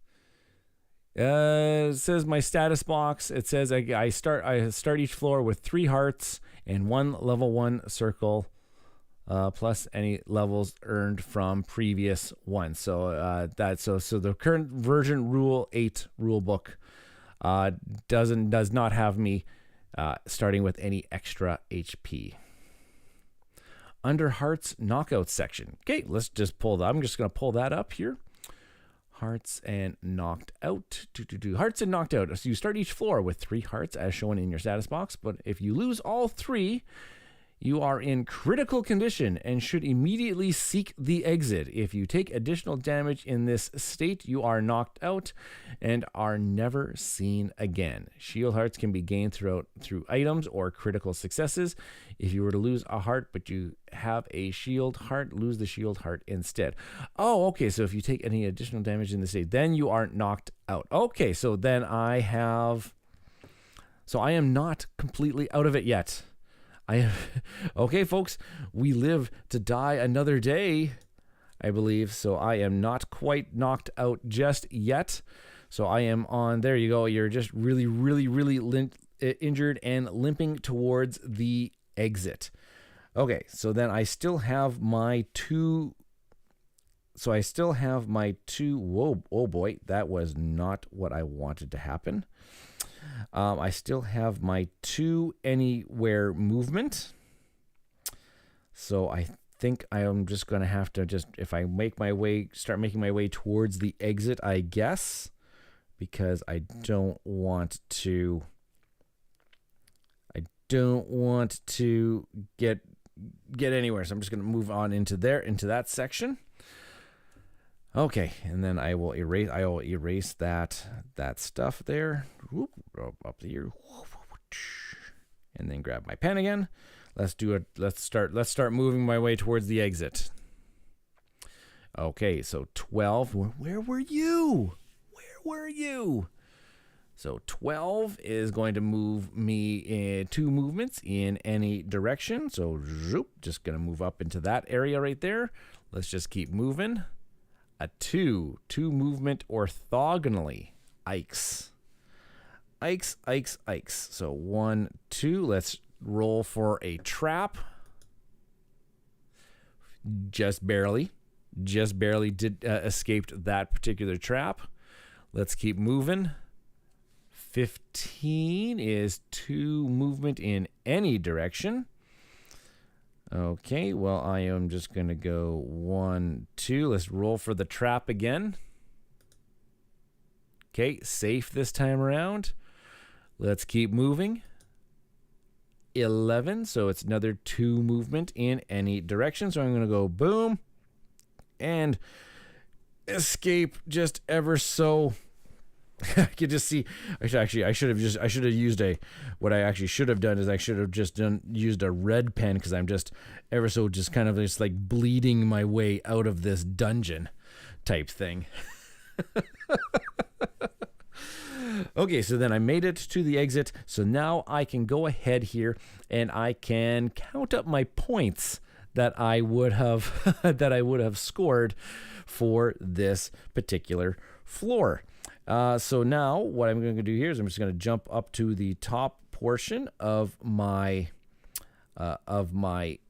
It says my status box. It says I start each floor with 3 hearts and 1 level 1 circle, plus any levels earned from previous ones. So so the current version rule 8 rule book does not have me starting with any extra HP. Under hearts knockout section. Okay, let's just pull that. I'm just going to pull that up here. Hearts and knocked out. Hearts and knocked out. So you start each floor with 3 hearts as shown in your status box, but if you lose all 3, You are in critical condition and should immediately seek the exit. If you take additional damage in this state, you are knocked out and are never seen again. Shield hearts can be gained through items or critical successes. If you were to lose a heart but you have a shield heart, lose the shield heart instead. Oh, okay, so if you take any additional damage in this state, then you aren't knocked out. Okay, so then I am not completely out of it yet. Okay, folks, we live to die another day, I believe. So I am not quite knocked out just yet. So I am on, there you go. You're just really, really, really injured and limping towards the exit. Okay, so then I still have my two. Whoa, oh boy, that was not what I wanted to happen. I still have my 2 anywhere movement. So I think I am just going to have to if I start making my way towards the exit, I guess, because I don't want to get anywhere. So I'm just going to move on into that section. Okay, and then I will erase that stuff there. Whoop, up here. And then grab my pen again. Let's start moving my way towards the exit. Okay, so 12. Where were you? So 12 is going to move me in 2 movements in any direction. So just going to move up into that area right there. Let's just keep moving. A 2 movement orthogonally. Ikes. So 1, 2. Let's roll for a trap. Just barely did escaped that particular trap. Let's keep moving. 15 is 2 movement in any direction. Okay, well, I am just going to go 1, 2. Let's roll for the trap again. Okay, safe this time around. Let's keep moving. 11, so it's another 2 movement in any direction. So I'm going to go boom and escape just ever so. I could just see. Actually, I should have used what I actually should have done is I should have just used a red pen, because I'm just ever so just kind of just like bleeding my way out of this dungeon type thing. Okay, so then I made it to the exit. So now I can go ahead here and I can count up my points that I would have scored for this particular floor. So now what I'm going to do here is I'm just going to jump up to the top portion of my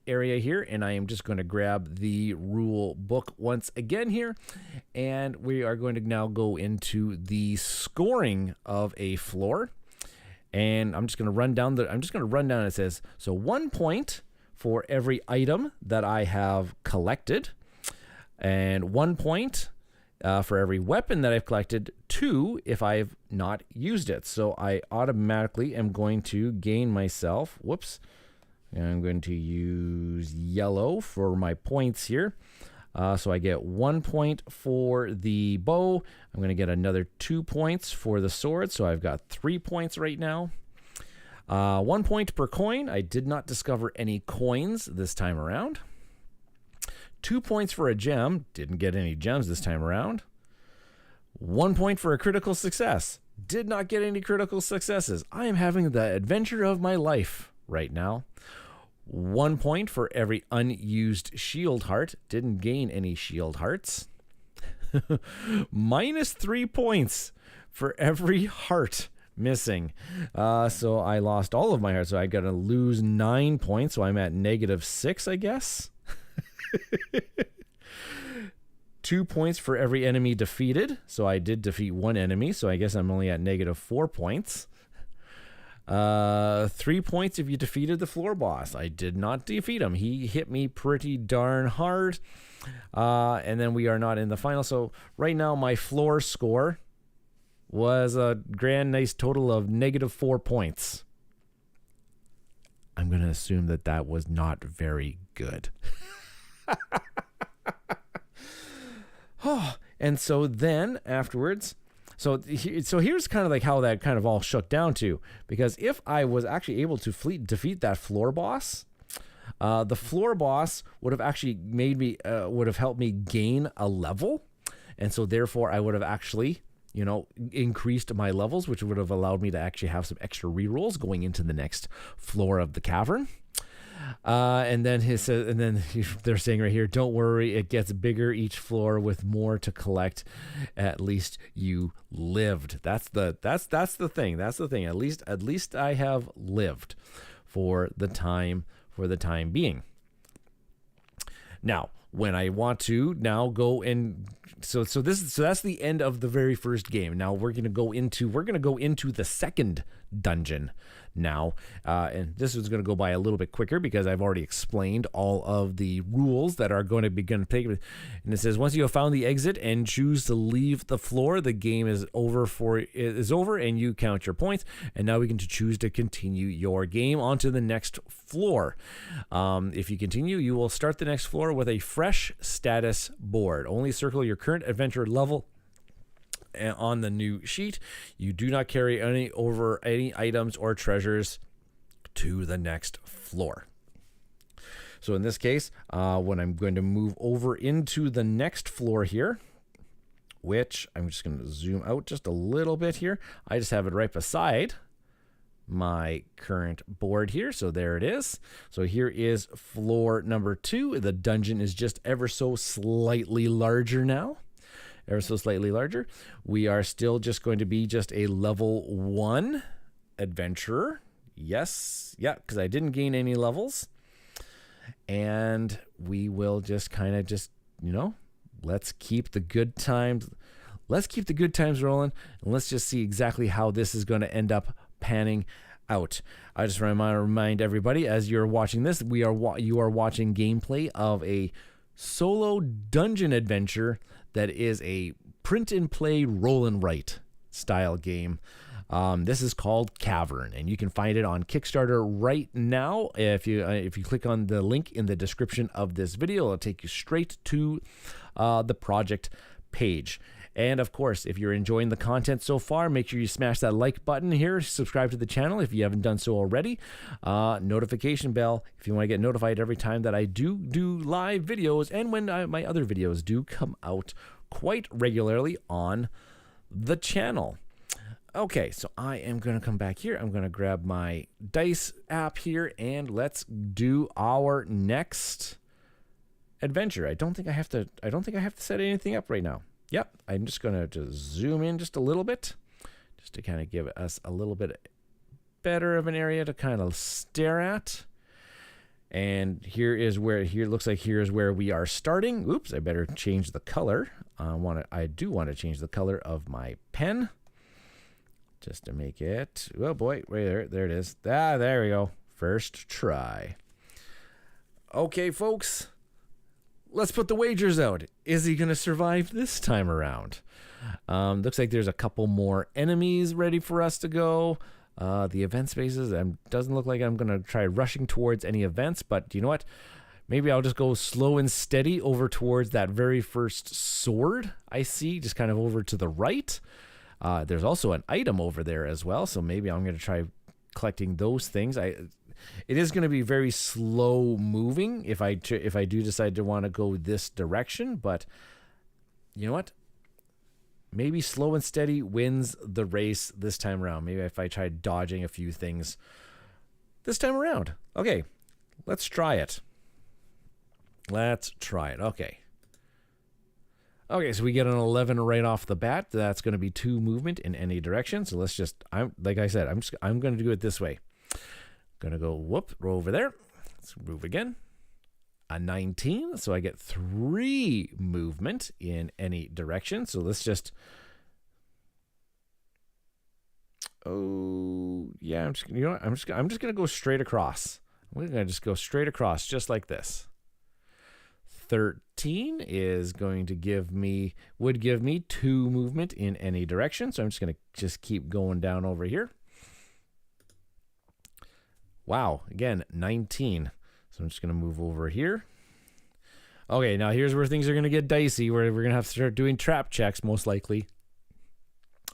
area here, and I am just going to grab the rule book once again here, and we are going to now go into the scoring of a floor. And I'm just going to run down it says, so 1 point for every item that I have collected, and 1 point for every weapon that I've collected, 2 if I've not used it. So I automatically am going to gain myself, and I'm going to use yellow for my points here. So I get 1 point for the bow. I'm going to get another 2 points for the sword. So I've got 3 points right now. 1 point per coin. I did not discover any coins this time around. 2 points for a gem. Didn't get any gems this time around. 1 point for a critical success. Did not get any critical successes. I am having the adventure of my life right now. 1 point for every unused shield heart. Didn't gain any shield hearts. Minus 3 points for every heart missing. So I lost all of my hearts. So I got to lose 9 points. So I'm at -6, I guess. 2 points for every enemy defeated. So I did defeat 1 enemy. So I guess I'm only at -4 points. 3 points if you defeated the floor boss. I did not defeat him. He hit me pretty darn hard. And then we are not in the final. So right now my floor score was a grand nice total of -4 points. I'm going to assume that that was not very good. Oh, and so then afterwards, so here's kind of like how that kind of all shook down to, because if I was actually able to defeat that floor boss, the floor boss would have actually made me, would have helped me gain a level. And so therefore I would have actually, you know, increased my levels, which would have allowed me to actually have some extra rerolls going into the next floor of the cavern. And then they're saying right here, don't worry, it gets bigger each floor with more to collect. At least you lived. That's the thing. That's the thing. At least I have lived for the time being. Now, when I want to now go and so that's the end of the very first game. Now we're gonna go into the second dungeon now, and this is going to go by a little bit quicker because I've already explained all of the rules that are going to be going to take. And it says, once you have found the exit and choose to leave the floor, the game is over and you count your points. And now we can choose to continue your game onto the next floor. If you continue, you will start the next floor with a fresh status board. Only circle your current adventure level on the new sheet. You do not carry any items or treasures to the next floor. So in this case, when I'm going to move over into the next floor here, which I'm just going to zoom out just a little bit here. I just have it right beside my current board here. So there it is. So here is floor number 2. The dungeon is just ever so slightly larger now. Ever so slightly larger. We are still just going to be just a level 1 adventurer. Yes. Yeah, because I didn't gain any levels. And we will just kind of just, you know, let's keep the good times. Let's keep the good times rolling. And let's just see exactly how this is going to end up panning out. I just want to remind everybody, as you're watching this, you are watching gameplay of a solo dungeon adventure that is a print and play roll and write style game. This is called Cavern, and you can find it on Kickstarter right now. If you click on the link in the description of this video, it'll take you straight to the project page. And of course, if you're enjoying the content so far, make sure you smash that like button here. Subscribe to the channel if you haven't done so already. Notification bell if you want to get notified every time that I do live videos, and when my other videos do come out quite regularly on the channel. Okay, so I am going to come back here. I'm going to grab my dice app here, and let's do our next adventure. I don't think I have to set anything up right now. Yep, I'm just going to just zoom in just a little bit, just to kind of give us a little bit better of an area to kind of stare at. And here's where we are starting. Oops, I better change the color. I do want to change the color of my pen, just to make it. Oh boy, right there it is. There we go. First try. Okay, folks. Let's put the wagers out. Is he going to survive this time around? Looks like there's a couple more enemies ready for us to go. The event spaces, doesn't look like I'm going to try rushing towards any events, but you know what? Maybe I'll just go slow and steady over towards that very first sword I see, just kind of over to the right. There's also an item over there as well, so maybe I'm going to try collecting those things. It is going to be very slow moving if I do decide to want to go this direction, but you know what? Maybe slow and steady wins the race this time around. Maybe if I try dodging a few things this time around. Okay, let's try it. Okay. Okay, so we get an 11 right off the bat. That's going to be 2 movement in any direction. So let's just, like I said, I'm going to do it this way. Gonna go over there. Let's move again. A 19, so I get 3 movement in any direction. So let's just. Oh yeah, I'm just gonna go straight across. We're gonna just go straight across, just like this. 13 is going to would give me 2 movement in any direction. So I'm just gonna keep going down over here. Wow, again, 19. So I'm just going to move over here. Okay, now here's where things are going to get dicey, where we're going to have to start doing trap checks, most likely.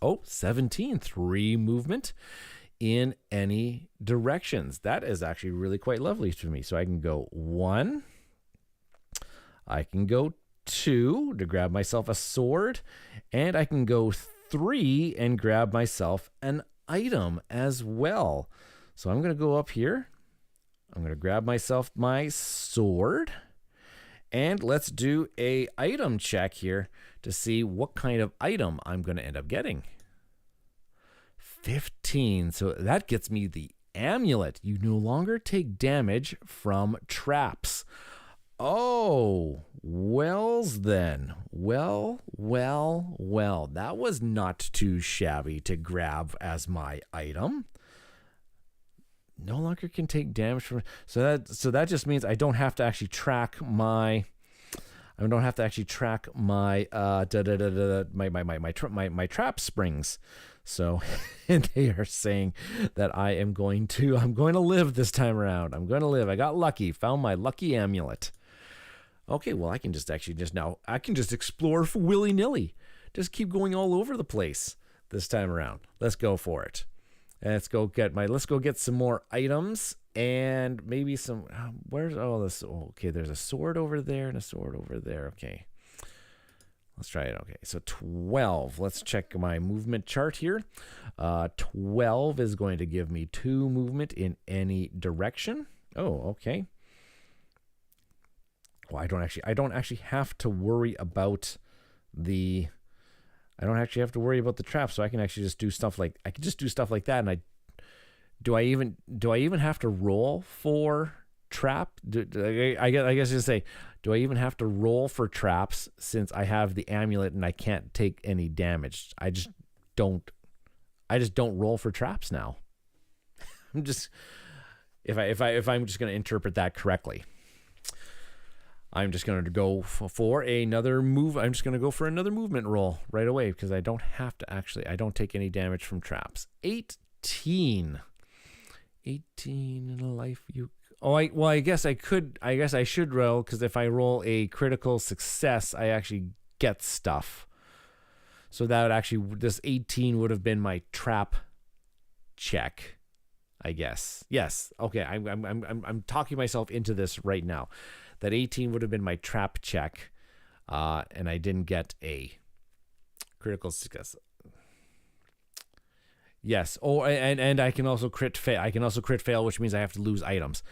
Oh, 17, 3 movement in any directions. That is actually really quite lovely to me. So I can go 1. I can go 2 to grab myself a sword. And I can go 3 and grab myself an item as well. So I'm going to go up here. I'm going to grab myself my sword. And let's do a item check here to see what kind of item I'm going to end up getting. 15. So that gets me the amulet. You no longer take damage from traps. Oh, wells then. Well. That was not too shabby to grab as my item. No longer can take damage from, so that just means I don't have to actually track my my trap springs. So they are saying that I'm going to live this time around. I'm going to live. I got lucky, found my lucky amulet. Okay, well I can just explore willy-nilly. Just keep going all over the place this time around. Let's go for it. And let's go get some more items and maybe some, okay, there's a sword over there and a sword over there. Okay. Let's try it. Okay. So 12. Let's check my movement chart here. 12 is going to give me 2 movement in any direction. Oh, okay. Well, I don't actually have to worry about the trap, so I can actually just do stuff like that. And do I even have to roll for trap? I guess just say, do I even have to roll for traps since I have the amulet and I can't take any damage? I just don't roll for traps now. I'm just if I'm just going to interpret that correctly. I'm just going to go for another move. I'm just going to go for another movement roll right away because I don't take any damage from traps. 18 in a life you. I guess I should roll because if I roll a critical success, I actually get stuff. So that would actually, this 18 would have been my trap check, I guess. Yes. Okay. I'm talking myself into this right now. That 18 would have been my trap check, and I didn't get a critical success. Yes. Oh, and I can also crit fail. I can also crit fail, which means I have to lose items.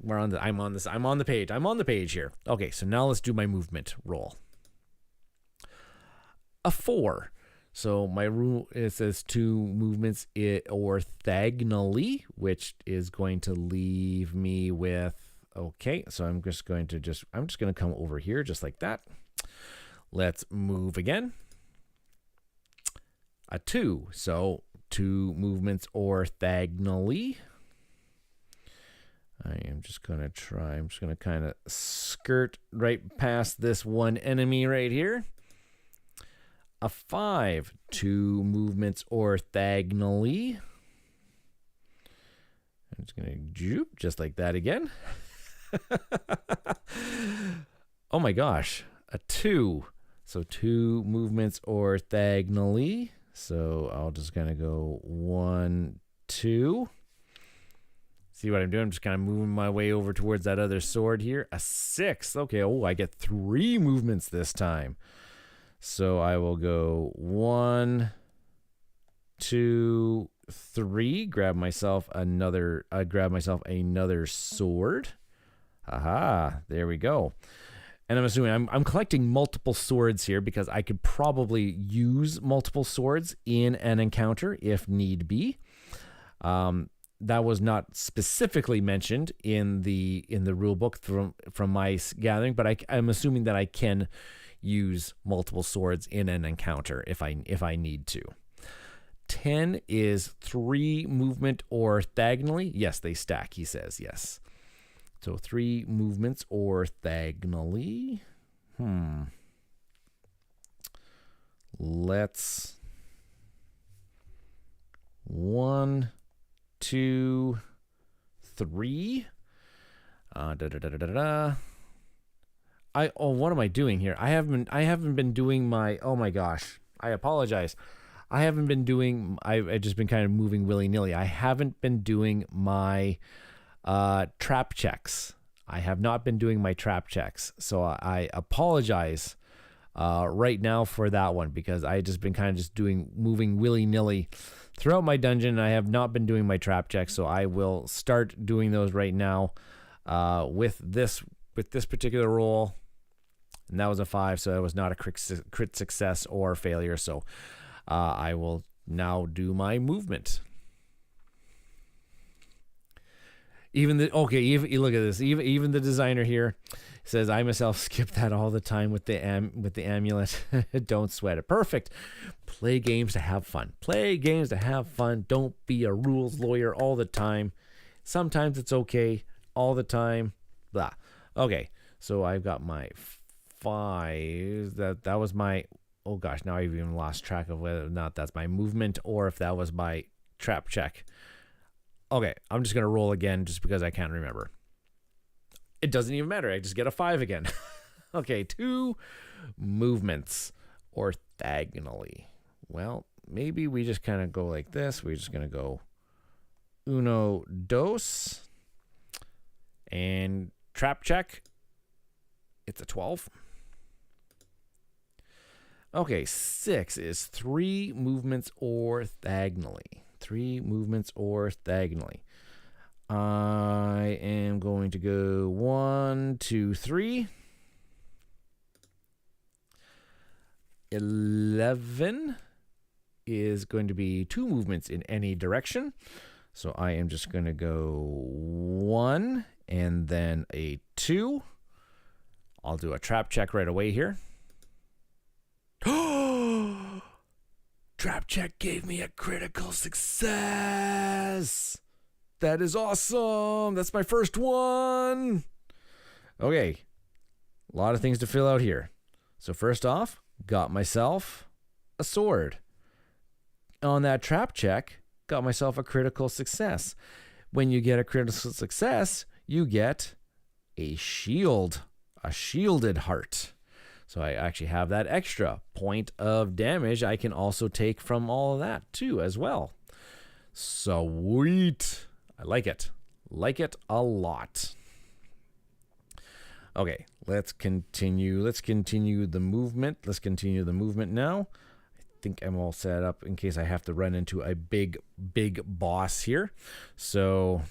I'm on the page. I'm on the page here. Okay, so now let's do my movement roll. A 4. So my rule, it says 2 movements orthogonally, which is going to leave me with. Okay, so I'm just going to come over here just like that. Let's move again. A 2. So 2 movements orthogonally. I'm just going to kind of skirt right past this one enemy right here. A 5. 2 movements orthogonally. I'm just going to juke just like that again. Oh my gosh, a 2. So 2 movements orthogonally. So I'll just kind of go 1, 2. See what I'm doing? I'm just kind of moving my way over towards that other sword here. A 6. Okay. Oh, I get 3 movements this time. So I will go 1, 2, 3. Grab myself another sword. Aha, there we go. And I'm assuming I'm collecting multiple swords here because I could probably use multiple swords in an encounter if need be. That was not specifically mentioned in the rule book from my gathering, but I'm assuming that I can use multiple swords in an encounter if I need to. 10 is 3 movement orthogonally. Yes, they stack, he says. Yes. So 3 movements orthogonally. Let's 1, 2, 3. What am I doing here? I haven't been doing my, oh my gosh, I apologize. I've just been kind of moving willy-nilly. I haven't been doing my trap checks. I have not been doing my trap checks. So I apologize right now for that one, because I just been kind of just moving willy-nilly throughout my dungeon. I have not been doing my trap checks, so I will start doing those right now with this particular roll. And that was a 5, so it was not a crit success or failure. So I will now do my movement. Even look at this. Even the designer here says, I myself skip that all the time with the amulet. Don't sweat it. Perfect. Play games to have fun. Play games to have fun. Don't be a rules lawyer all the time. Sometimes it's okay. All the time. Blah. Okay. So I've got my 5. That was my, oh gosh, now I've even lost track of whether or not that's my movement or if that was my trap check. Okay, I'm just going to roll again just because I can't remember. It doesn't even matter. I just get a 5 again. Okay, 2 movements orthogonally. Well, maybe we just kind of go like this. We're just going to go uno, dos, and trap check. It's a 12. Okay, 6 is 3 movements orthogonally. 3 movements orthogonally. I am going to go 1, 2, 3. 11 is going to be 2 movements in any direction. So I am just going to go 1 and then a 2. I'll do a trap check right away here. Trap check gave me a critical success. That is awesome. That's my first one. Okay. A lot of things to fill out here. So first off, got myself a sword. On that trap check, got myself a critical success. When you get a critical success, you get a shield, a shielded heart. So I actually have that extra point of damage I can also take from all of that too as well. Sweet. I like it. Like it a lot. Okay, let's continue. Let's continue the movement. Let's continue the movement now. I think I'm all set up in case I have to run into a big boss here. So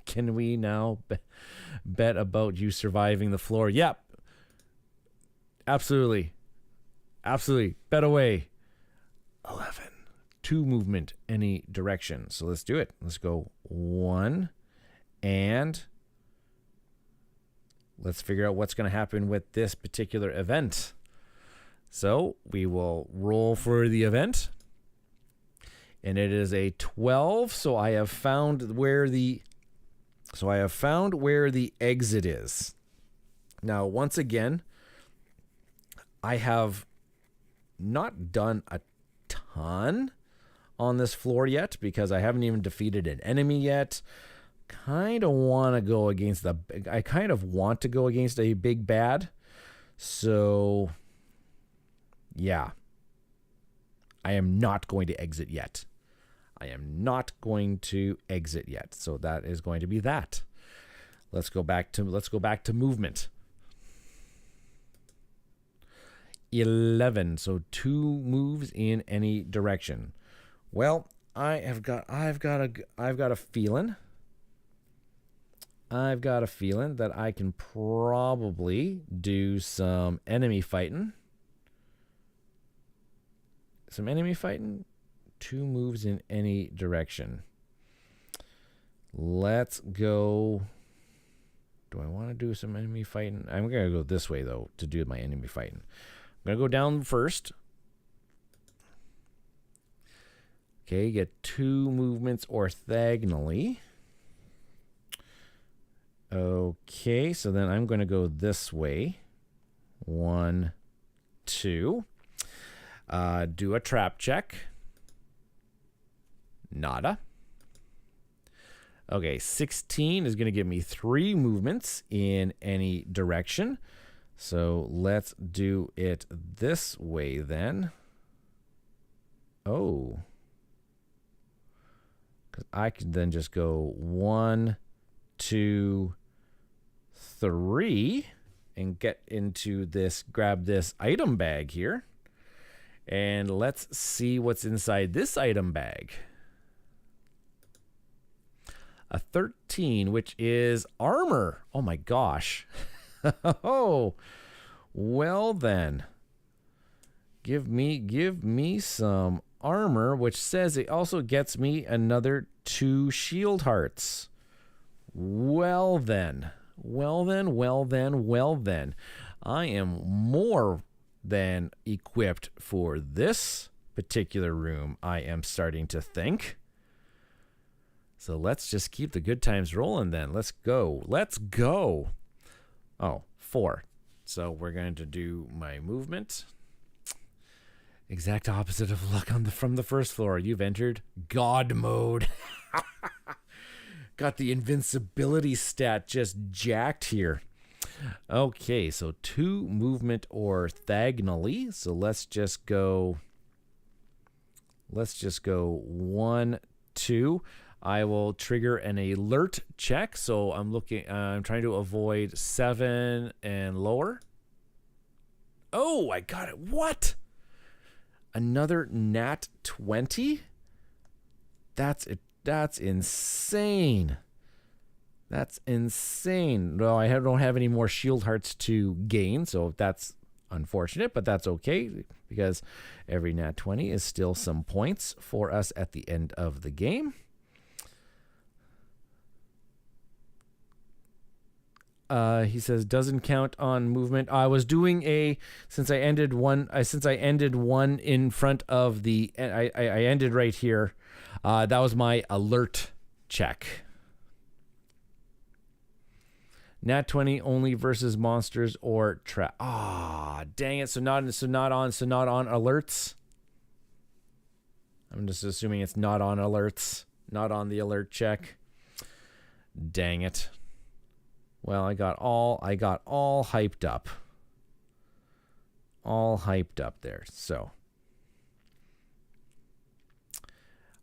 can we now bet about you surviving the floor? Yep. Absolutely. Absolutely. Bet away. 11. 2 movement any direction. So let's do it. Let's go 1 and let's figure out what's going to happen with this particular event. So we will roll for the event. And it is a 12. So I have found where the exit is. Now, once again, I have not done a ton on this floor yet because I haven't even defeated an enemy yet. I kind of want to go against a big bad. So, yeah. I am not going to exit yet. So that is going to be that. Let's go back to movement. 11, so 2 moves in any direction. Well, I've got a feeling that I can probably do some enemy fighting. 2 moves in any direction. Let's go. Do I want to do some enemy fighting? I'm going to go this way though to do my enemy fighting. I'm going to go down first. Okay, get 2 movements orthogonally. Okay, so then I'm going to go this way. 1, 2. Do a trap check. Nada. Okay, 16 is going to give me 3 movements in any direction. So let's do it this way then. Oh. Because I can then just go 1, 2, 3 and get into this, grab this item bag here. And let's see what's inside this item bag. A 13, which is armor. Oh my gosh. Oh, well then. Give me some armor, which says it also gets me another 2 shield hearts. Well then. Well then. I am more than equipped for this particular room, I am starting to think. So let's just keep the good times rolling then. Let's go. Oh, 4. So we're going to do my movement. Exact opposite of luck from the first floor. You've entered God mode. Got the invincibility stat just jacked here. Okay, so 2 movement orthogonally. So let's just go 1, 2. I will trigger an alert check. So I'm trying to avoid 7 and lower. Oh, I got it. What? Another nat 20? That's insane. That's insane. No, I don't have any more shield hearts to gain, so that's unfortunate, but that's okay because every nat 20 is still some points for us at the end of the game. He says doesn't count on movement. I was doing since I ended one in front of the I ended right here. That was my alert check. Nat 20 only versus monsters or trap. Ah, dang it. So not on alerts. I'm just assuming it's not on alerts, not on the alert check. Dang it. Well, I got all hyped up. All hyped up there. So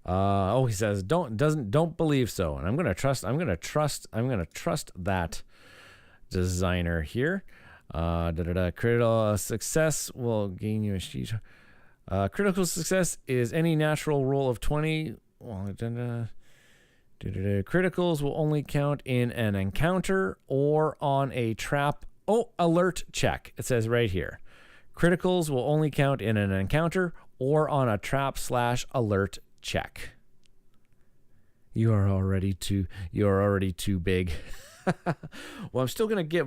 he says don't believe so. And I'm going to trust that designer here. Critical success will gain you a sheet. Critical success is any natural roll of 20. Criticals will only count in an encounter or on a trap. Oh, alert check. It says right here. Criticals will only count in an encounter or on a trap/alert check. You're already too big. Well, I'm still gonna get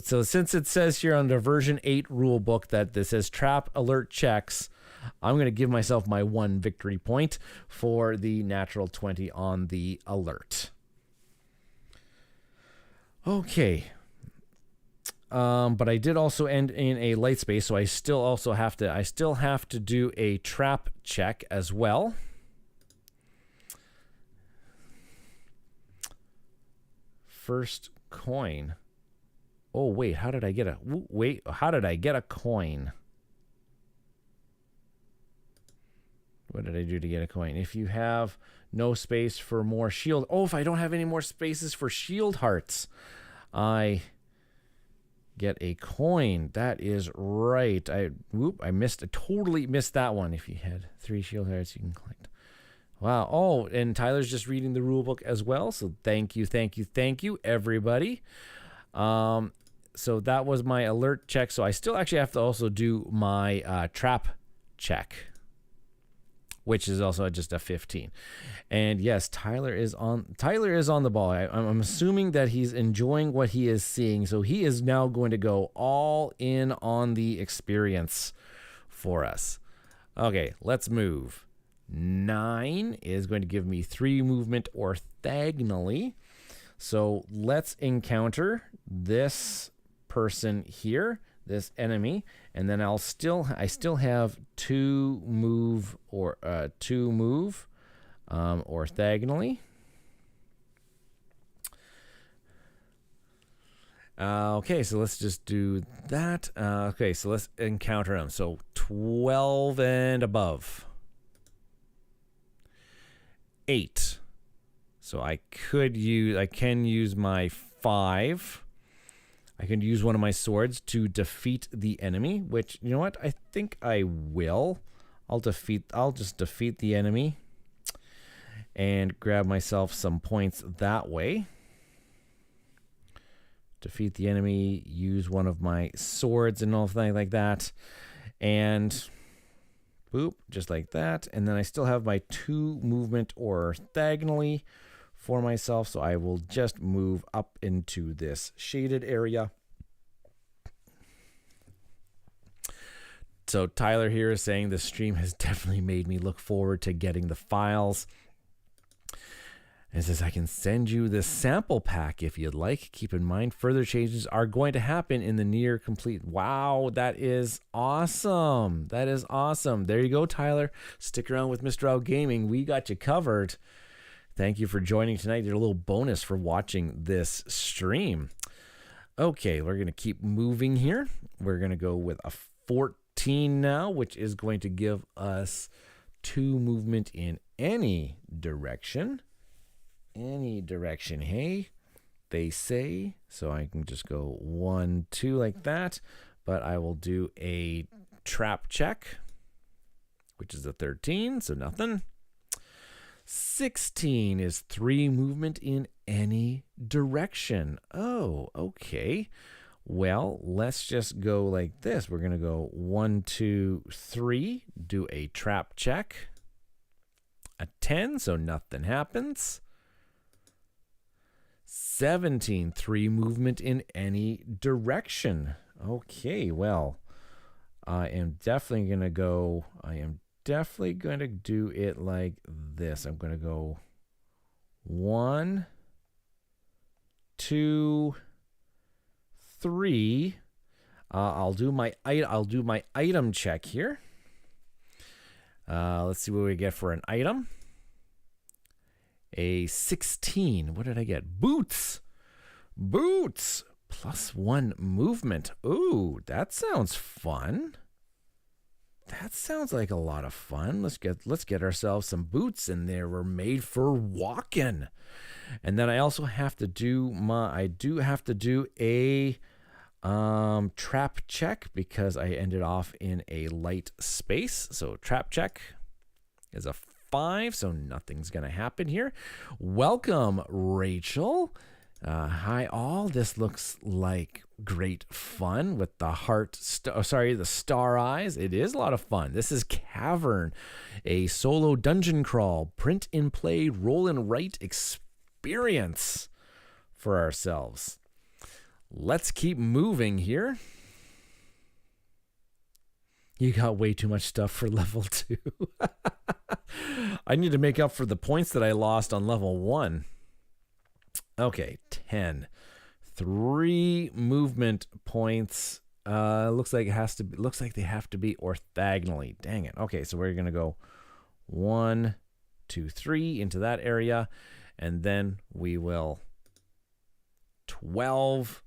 so since it says here on the version 8 rule book that this says trap alert checks, I'm gonna give myself my 1 victory point for the natural 20 on the alert. Okay. But I did also end in a light space, so I still have to do a trap check as well. First coin. Oh wait, how did I get a coin? What did I do to get a coin? If you have no space for more shield. Oh, if I don't have any more spaces for shield hearts, I get a coin. That is right. I totally missed that one. If you had 3 shield hearts, you can collect. Wow. Oh, and Tyler's just reading the rule book as well. So thank you, everybody. So that was my alert check. So I still actually have to also do my trap check, which is also just a 15. And yes, Tyler is on the ball. I'm assuming that he's enjoying what he is seeing. So he is now going to go all in on the experience for us. Okay, let's move. 9 is going to give me 3 movement orthogonally. So let's encounter this person here, this enemy, and then I still have 2 move orthogonally. Okay, so let's just do that. Okay, so let's encounter him. So 12 and above. 8. So I can use my 5. I can use one of my swords to defeat the enemy, which, you know what? I think I will. I'll just defeat the enemy and grab myself some points that way. Defeat the enemy, use one of my swords and all things like that. And boop, just like that. And then I still have my 2 movement orthogonally for myself. So I will just move up into this shaded area. So Tyler here is saying the stream has definitely made me look forward to getting the files. And says, I can send you the sample pack if you'd like. Keep in mind, further changes are going to happen in the near complete. Wow, that is awesome. That is awesome. There you go, Tyler. Stick around with Mista Rau Gaming. We got you covered. Thank you for joining tonight. You're a little bonus for watching this stream. Okay, we're going to keep moving here. We're going to go with a 14 now, which is going to give us 2 movement in any direction. Any direction, hey, they say. So I can just go 1, 2 like that, but I will do a trap check, which is a 13, so nothing. 16 is 3 movement in any direction. Oh, okay. Well, let's just go like this. We're going to go 1, 2, 3, do a trap check. A 10, so nothing happens. 17, 3 movement in any direction. Okay, well, I am definitely going to do it like this. I'm going to go 1, 2, 3. I'll do my item check here. Let's see what we get for an item. A 16. What did I get? Boots. Boots. +1 movement. Ooh, that sounds fun. That sounds like a lot of fun. Let's get ourselves some boots, and they were made for walking. And then I also have to do a trap check because I ended off in a light space. So trap check is a 5, so nothing's going to happen here. Welcome, Rachel. Hi, all. This looks like great fun with the the star eyes. It is a lot of fun. This is Cavern, a solo dungeon crawl, print and play, roll and write experience for ourselves. Let's keep moving here. You got way too much stuff for level 2. I need to make up for the points that I lost on level 1. Okay, 10. 3 movement points. Looks like they have to be orthogonally. Dang it. Okay, so we're gonna go 1, 2, 3 into that area, and then we will 12.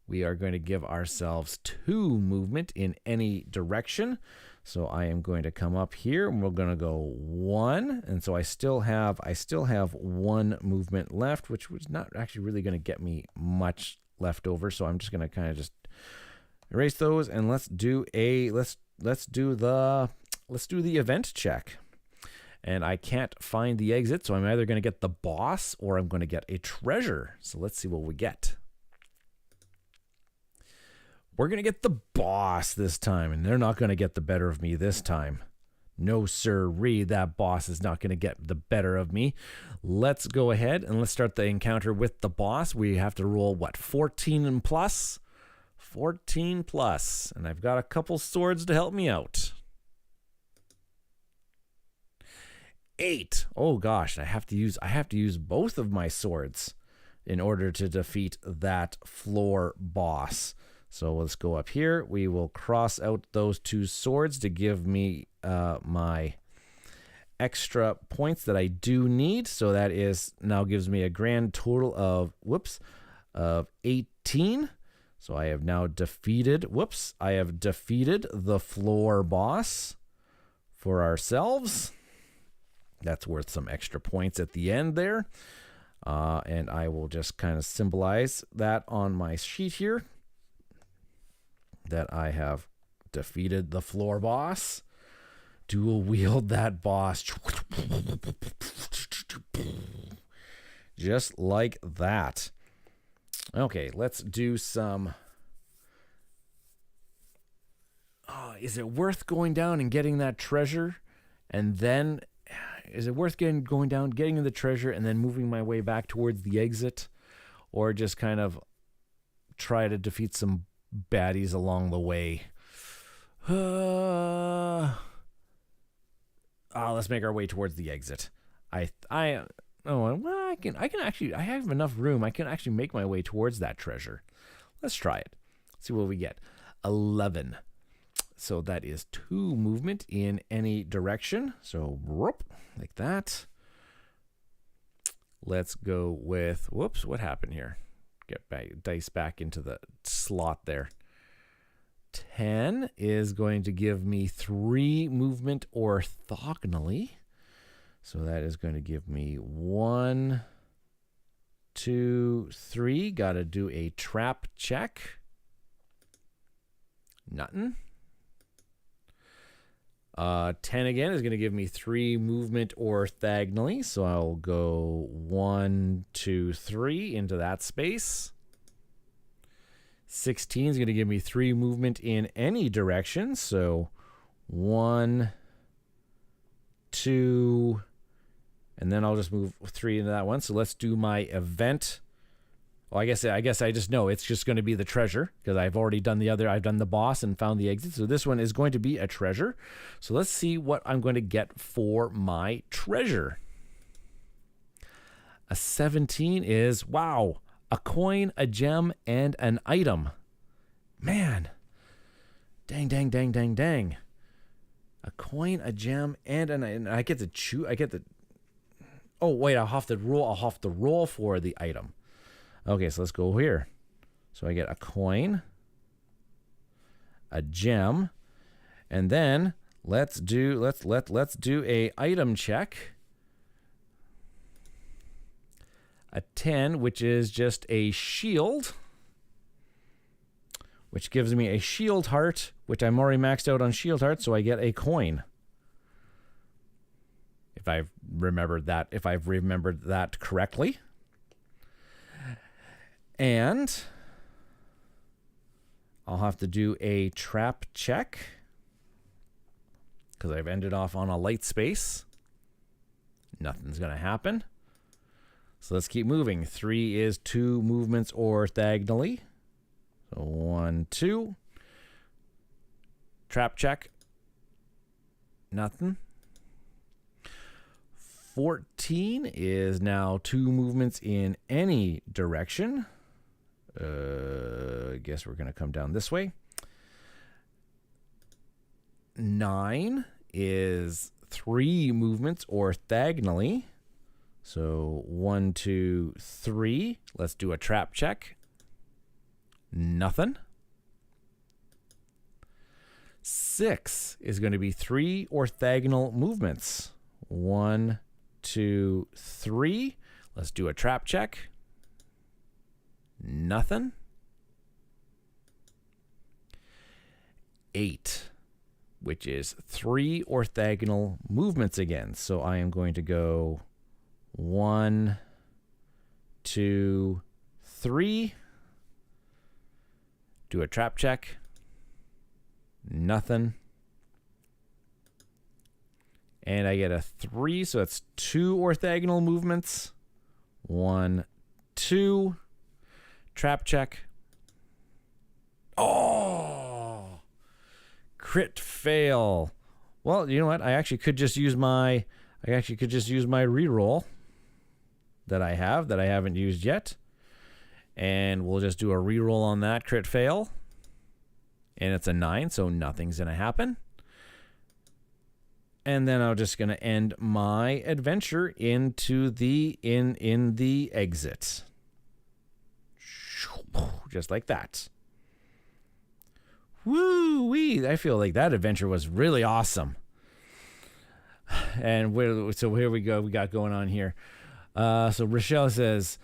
We are going to give ourselves 2 movement in any direction. So I am going to come up here and we're going to go 1. And so I still have 1 movement left, which was not actually really going to get me much left over. So I'm just going to kind of just erase those, and let's do the event check. And I can't find the exit, so I'm either going to get the boss or I'm going to get a treasure. So let's see what we get. We're going to get the boss this time, and they're not going to get the better of me this time. No sirree, that boss is not going to get the better of me. Let's go ahead and let's start the encounter with the boss. We have to roll, 14 and plus? 14 plus, and I've got a couple swords to help me out. 8. Oh gosh, I have to use both of my swords in order to defeat that floor boss. So let's go up here. We will cross out those 2 swords to give me my extra points that I do need. So that is now gives me a grand total of 18. So I have now defeated, I have defeated the floor boss for ourselves. That's worth some extra points at the end there. And I will just kind of symbolize that on my sheet here, that I have defeated the floor boss. Dual wield that boss. Just like that. Okay, let's do some... is it worth going down and getting that treasure? And then... Is it worth going down, getting the treasure, and then moving my way back towards the exit? Or just kind of try to defeat some baddies along the way? Let's make our way towards the exit. I have enough room. I can actually make my way towards that treasure. Let's try it. See what we get. 11. So that is 2 movement in any direction. So, like that. Let's go with, what happened here? Get dice back into the slot there. 10 is going to give me 3 movement orthogonally. So that is going to give me 1, 2, 3. Got to do a trap check. Nothing. 10 again is going to give me 3 movement orthogonally. So I'll go 1, 2, 3 into that space. 16 is going to give me 3 movement in any direction. So 1, 2, and then I'll just move 3 into that one. So let's do my event. Well, I guess I just know it's just going to be the treasure because I've already done the other. I've done the boss and found the exit. So this one is going to be a treasure. So let's see what I'm going to get for my treasure. A 17 is, wow, a coin, a gem, and an item. Man. Dang, dang, dang, dang, dang. A coin, a gem, and I get to choose. Oh, wait, I'll have to roll for the item. Okay, so let's go here. So I get a coin, a gem, and then let's do a item check. A 10, which is just a shield, which gives me a shield heart, which I'm already maxed out on shield heart, so I get a coin. If I've remembered that correctly. And I'll have to do a trap check because I've ended off on a light space. Nothing's going to happen. So let's keep moving. 3 is 2 movements orthogonally. So 1, 2. Trap check. Nothing. 14 is now 2 movements in any direction. I guess we're going to come down this way. 9 is 3 movements orthogonally. So 1, 2, 3. Let's do a trap check. Nothing. 6 is going to be 3 orthogonal movements. 1, 2, 3. Let's do a trap check. Nothing. 8, which is 3 orthogonal movements again. So I am going to go 1, 2, 3. Do a trap check. Nothing. And I get a 3, so that's 2 orthogonal movements. 1, 2. Trap check. Oh! Crit fail. Well, you know what? I actually could just use my reroll that I haven't used yet. And we'll just do a reroll on that crit fail. And it's a 9, so nothing's going to happen. And then I'm just going to end my adventure into in the exit. Just like that. Woo-wee. I feel like that adventure was really awesome. And so here we go. We got going on here. So Rochelle says,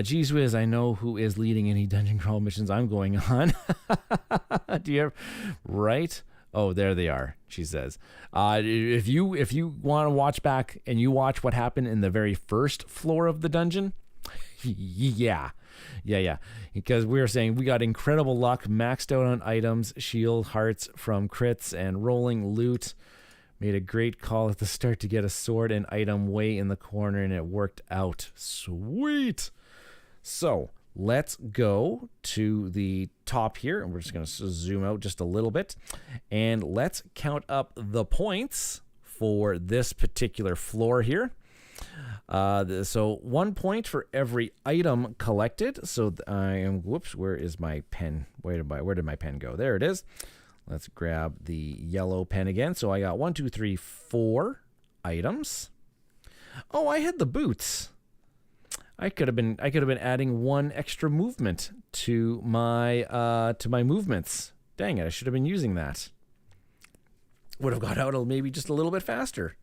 geez whiz, I know who is leading any dungeon crawl missions I'm going on. Do you ever? Right? Oh, there they are, she says. If you want to watch back and you watch what happened in the very first floor of the dungeon, yeah. Because we were saying we got incredible luck, maxed out on items, shield, hearts from crits, and rolling loot. Made a great call at the start to get a sword and item way in the corner, and it worked out. Sweet. So let's go to the top here, and we're just going to zoom out just a little bit, and let's count up the points for this particular floor here. So 1 point for every item collected. So I am, whoops, where is my pen? Where did my pen go? There it is. Let's grab the yellow pen again. So I got 1, 2, 3, 4 items. Oh, I had the boots. I could have been adding 1 extra movement to my movements. Dang it, I should have been using that. Would have got out maybe just a little bit faster.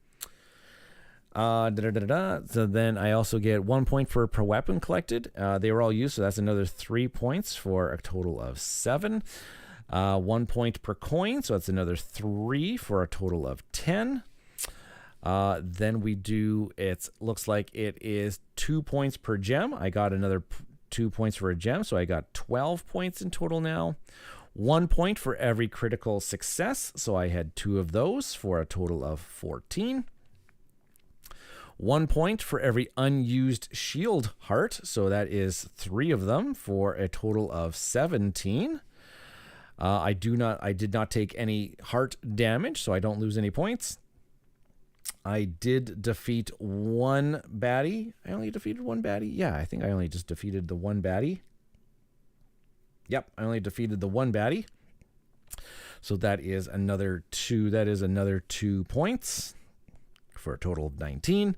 So then I also get 1 point per weapon collected. They were all used, so that's another 3 points for a total of 7. 1 point per coin, so that's another 3 for a total of 10. Then we do, it looks like it is 2 points per gem. I got another 2 points for a gem, so I got 12 points in total now. 1 point for every critical success, so I had 2 of those for a total of 14. 1 point for every unused shield heart, so that is 3 of them for a total of 17. I did not take any heart damage, so I don't lose any points. I did defeat 1 baddie. I only defeated 1 baddie. Yeah, I think I only just defeated the 1 baddie. Yep, I only defeated the 1 baddie. So that is another 2. That is another 2 points for a total of 19.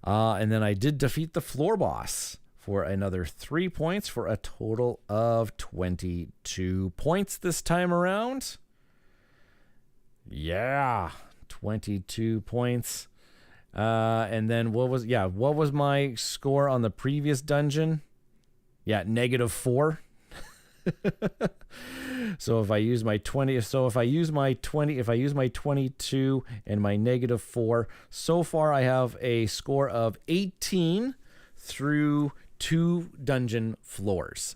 And then I did defeat the floor boss for another 3 points for a total of 22 points this time around. Yeah, 22 points. And then what was my score on the previous dungeon? Yeah, -4. So if I use my 22 and my -4, so far I have a score of 18 through 2 dungeon floors,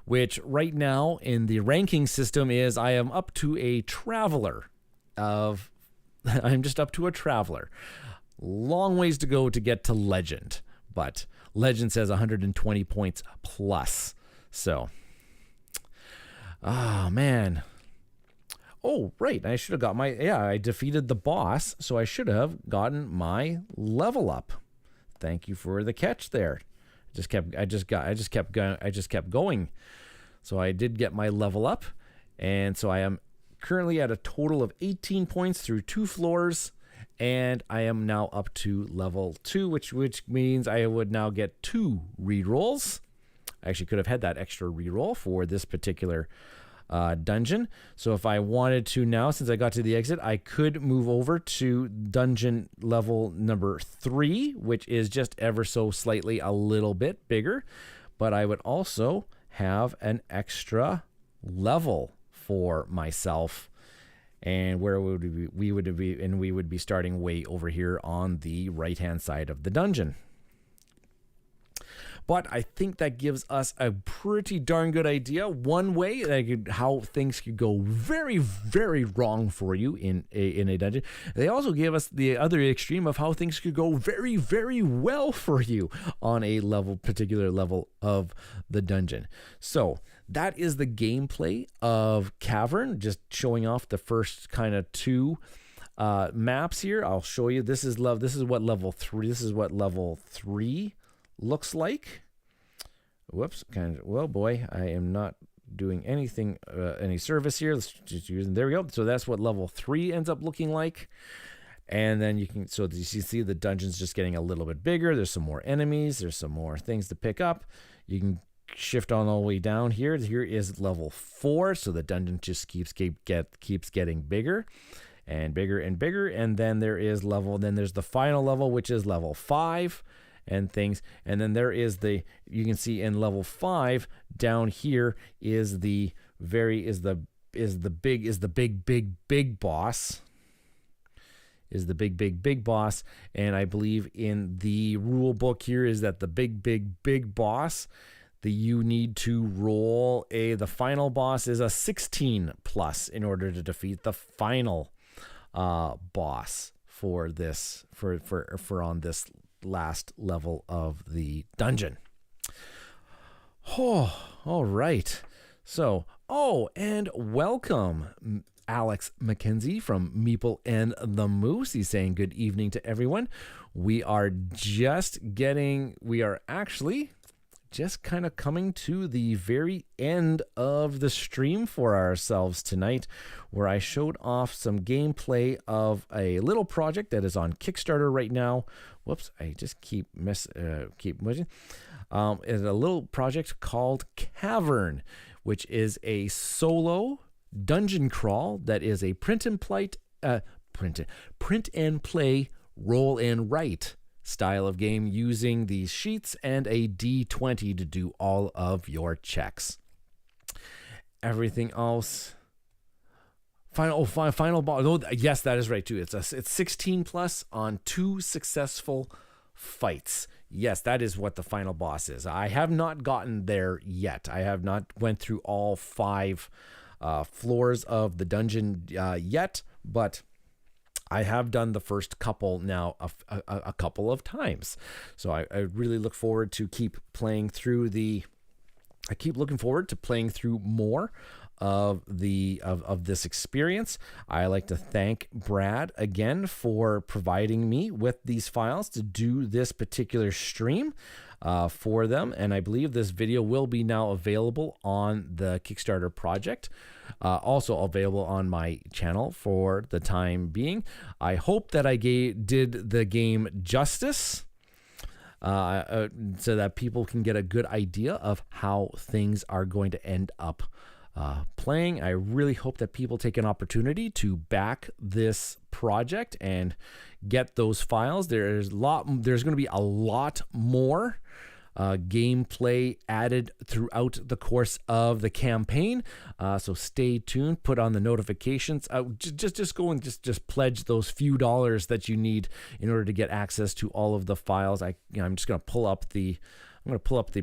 which right now in the ranking system is I am up to a traveler of, I'm just up to a traveler. Long ways to go to get to legend, but legend says 120 points plus. So, oh man. Oh, right. I should have got I defeated the boss, so I should have gotten my level up. Thank you for the catch there. I just kept going. So I did get my level up, and so I am currently at a total of 18 points through 2 floors, and I am now up to level 2, which means I would now get 2 rerolls. I actually could have had that extra reroll for this particular dungeon. So if I wanted to now, since I got to the exit, I could move over to dungeon level number 3, which is just ever so slightly a little bit bigger, but I would also have an extra level for myself, and where we would be starting way over here on the right hand side of the dungeon. But I think that gives us a pretty darn good idea. One way how things could go very, very wrong for you in a dungeon. They also give us the other extreme of how things could go very, very well for you on a particular level of the dungeon. So that is the gameplay of Cavern, just showing off the first kind of 2 maps here. I'll show you. This is what level 3 looks like. Whoops, well boy, I am not doing anything, any service here. Let's just use, there we go. So that's what level 3 ends up looking like. And then you see the dungeon's just getting a little bit bigger. There's some more enemies. There's some more things to pick up. You can shift on all the way down here. Here is level 4, so the dungeon just keeps getting bigger and bigger and bigger. And then there's the final level, which is level 5 and things. And then there is you can see in level 5 down here is the big boss. Is the big boss. And I believe in the rule book here is that the big boss that you need to roll the final boss is a 16 plus in order to defeat the final boss for this for on this last level of the dungeon. Oh, all right. So, and welcome Alex McKenzie from Meeple and the Moose. He's saying good evening to everyone. We are actually just kind of coming to the very end of the stream for ourselves tonight, where I showed off some gameplay of a little project that is on Kickstarter right now. Whoops, I just keep moving. It's a little project called Cavern, which is a solo dungeon crawl that is a print and play roll and write style of game, using these sheets and a D20 to do all of your checks. Everything else, final boss. Oh, yes, that is right too. It's 16 plus on 2 successful fights. Yes, that is what the final boss is. I have not gotten there yet. I have not went through all 5 floors of the dungeon yet, but I have done the first couple now a couple of times. So I really look forward to I keep looking forward to playing through more of this experience. I like to thank Brad again for providing me with these files to do this particular stream for them, and I believe this video will be now available on the Kickstarter project, also available on my channel for the time being. I hope that I did the game justice, so that people can get a good idea of how things are going to end up playing. I really hope that people take an opportunity to back this project and get those files. There's going to be a lot more gameplay added throughout the course of the campaign, so stay tuned. Put on the notifications. Just go and just pledge those few dollars that you need in order to get access to all of the files. I'm just going to pull up the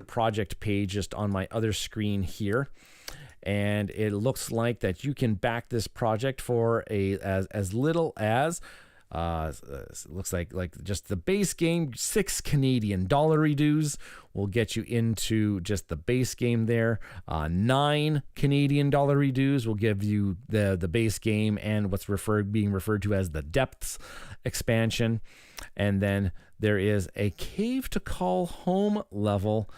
project page just on my other screen here, and it looks like that you can back this project for as little as looks like just the base game. 6 Canadian dollar dues will get you into just the base game there. 9 Canadian dollar dues will give you the base game and what's being referred to as the depths expansion. And then there is a Cave to Call Home level,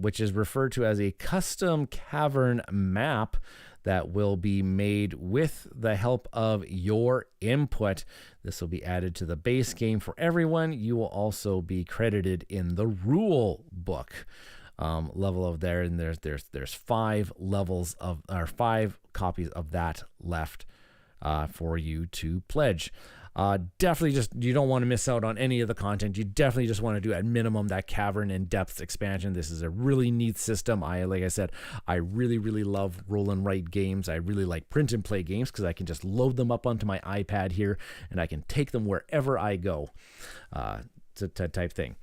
which is referred to as a custom cavern map that will be made with the help of your input. This will be added to the base game for everyone. You will also be credited in the rule book level of there, and there's 5 levels of, or 5 copies of that left for you to pledge. Definitely you don't want to miss out on any of the content. You definitely just want to do at minimum that Cavern and Depths expansion. This is a really neat system. Like I said, I really, really love roll and write games. I really like print and play games because I can just load them up onto my iPad here and I can take them wherever I go, type thing.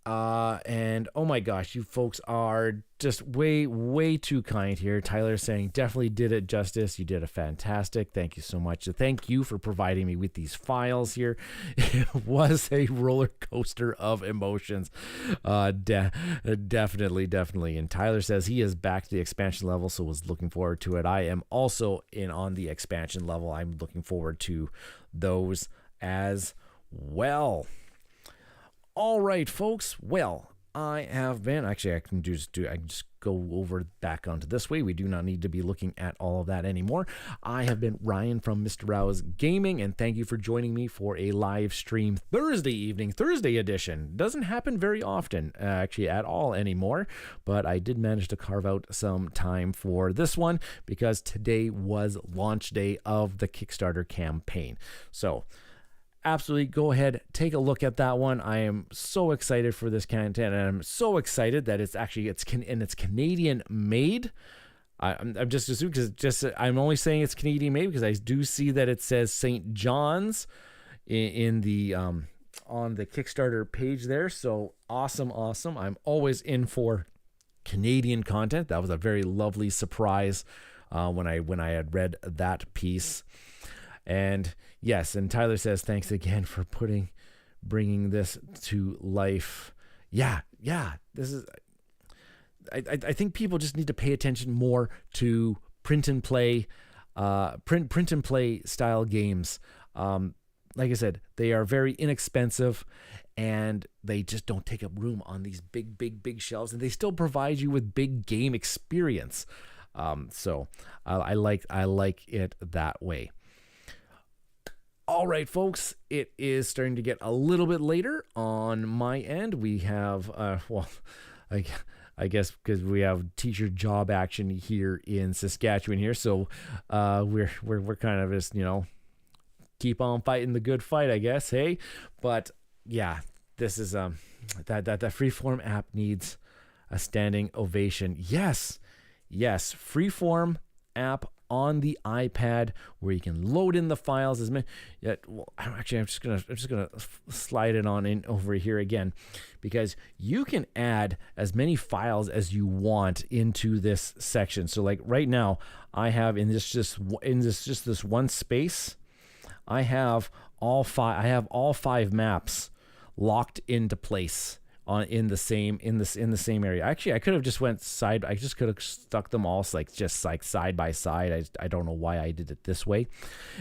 And oh my gosh, you folks are just way too kind here. Tyler saying definitely did it justice. You did a fantastic. Thank you so much. So thank you for providing me with these files here. It was a roller coaster of emotions. Definitely. And Tyler says he is back to the expansion level, so was looking forward to it. I am also in on the expansion level. I'm looking forward to those as well. All right, folks. Well, I have been, actually I can just go over back onto this way. We do not need to be looking at all of that anymore. I have been Ryan from Mista Rau's Gaming, and thank you for joining me for a live stream Thursday evening, Thursday edition. Doesn't happen very often, actually at all anymore, but I did manage to carve out some time for this one because today was launch day of the Kickstarter campaign. So absolutely go ahead, take a look at that one. I am so excited for this content, and I'm so excited that it's Canadian made. I'm just assuming because I'm only saying it's Canadian made because I do see that it says St. John's in the on the Kickstarter page there. So awesome. I'm always in for Canadian content. That was a very lovely surprise when I had read that piece. And yes, and Tyler says, thanks again for bringing this to life. Yeah, this is, I think people just need to pay attention more to print and play style games. Like I said, they are very inexpensive and they just don't take up room on these big shelves, and they still provide you with big game experience. So I like it that way. All right, folks, it is starting to get a little bit later on my end. We have, I guess because we have teacher job action here in Saskatchewan here, so we're kind of just, keep on fighting the good fight, I guess. Hey, but yeah, this is that Freeform app needs a standing ovation. Yes, Freeform app on the iPad where you can load in the files as many. I'm just gonna slide it on in over here again, because you can add as many files as you want into this section. So like right now, I have in this one space, I have all five maps locked into place in the same area. Actually, I could have just I just could have stuck them all like side by side. I don't know why I did it this way.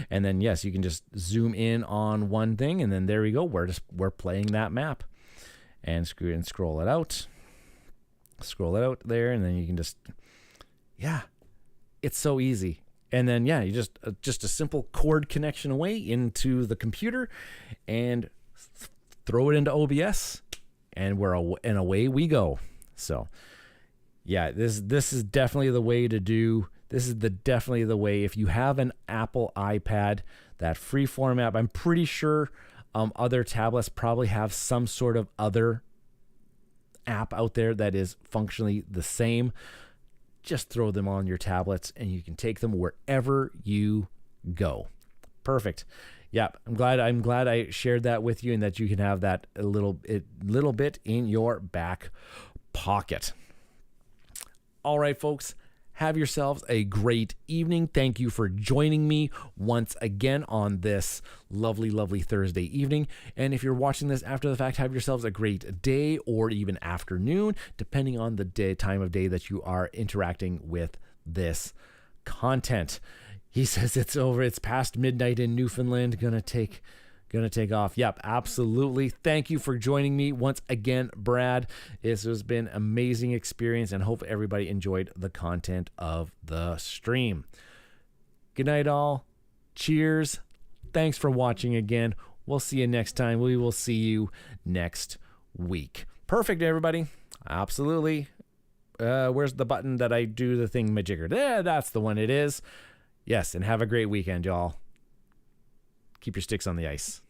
And then yes, you can just zoom in on one thing, and then there we go. We're playing that map, and scroll it out there, and then you can just, it's so easy. And then you just a simple cord connection away into the computer, and throw it into OBS. And away we go. So, this is definitely the way to do. This is definitely the way. If you have an Apple iPad, that Freeform app, I'm pretty sure other tablets probably have some sort of other app out there that is functionally the same. Just throw them on your tablets, and you can take them wherever you go. Perfect. Yeah, I'm glad I shared that with you, and that you can have that a little bit in your back pocket. All right, folks, have yourselves a great evening. Thank you for joining me once again on this lovely Thursday evening. And if you're watching this after the fact, have yourselves a great day or even afternoon, depending on the time of day that you are interacting with this content. He says it's over. It's past midnight in Newfoundland. Gonna take off. Yep, absolutely. Thank you for joining me once again, Brad. This has been an amazing experience, and hope everybody enjoyed the content of the stream. Good night, all. Cheers. Thanks for watching again. We'll see you next time. We will see you next week. Perfect, everybody. Absolutely. Where's the button that I do the thing majigger? There, that's the one it is. Yes, and have a great weekend, y'all. Keep your sticks on the ice.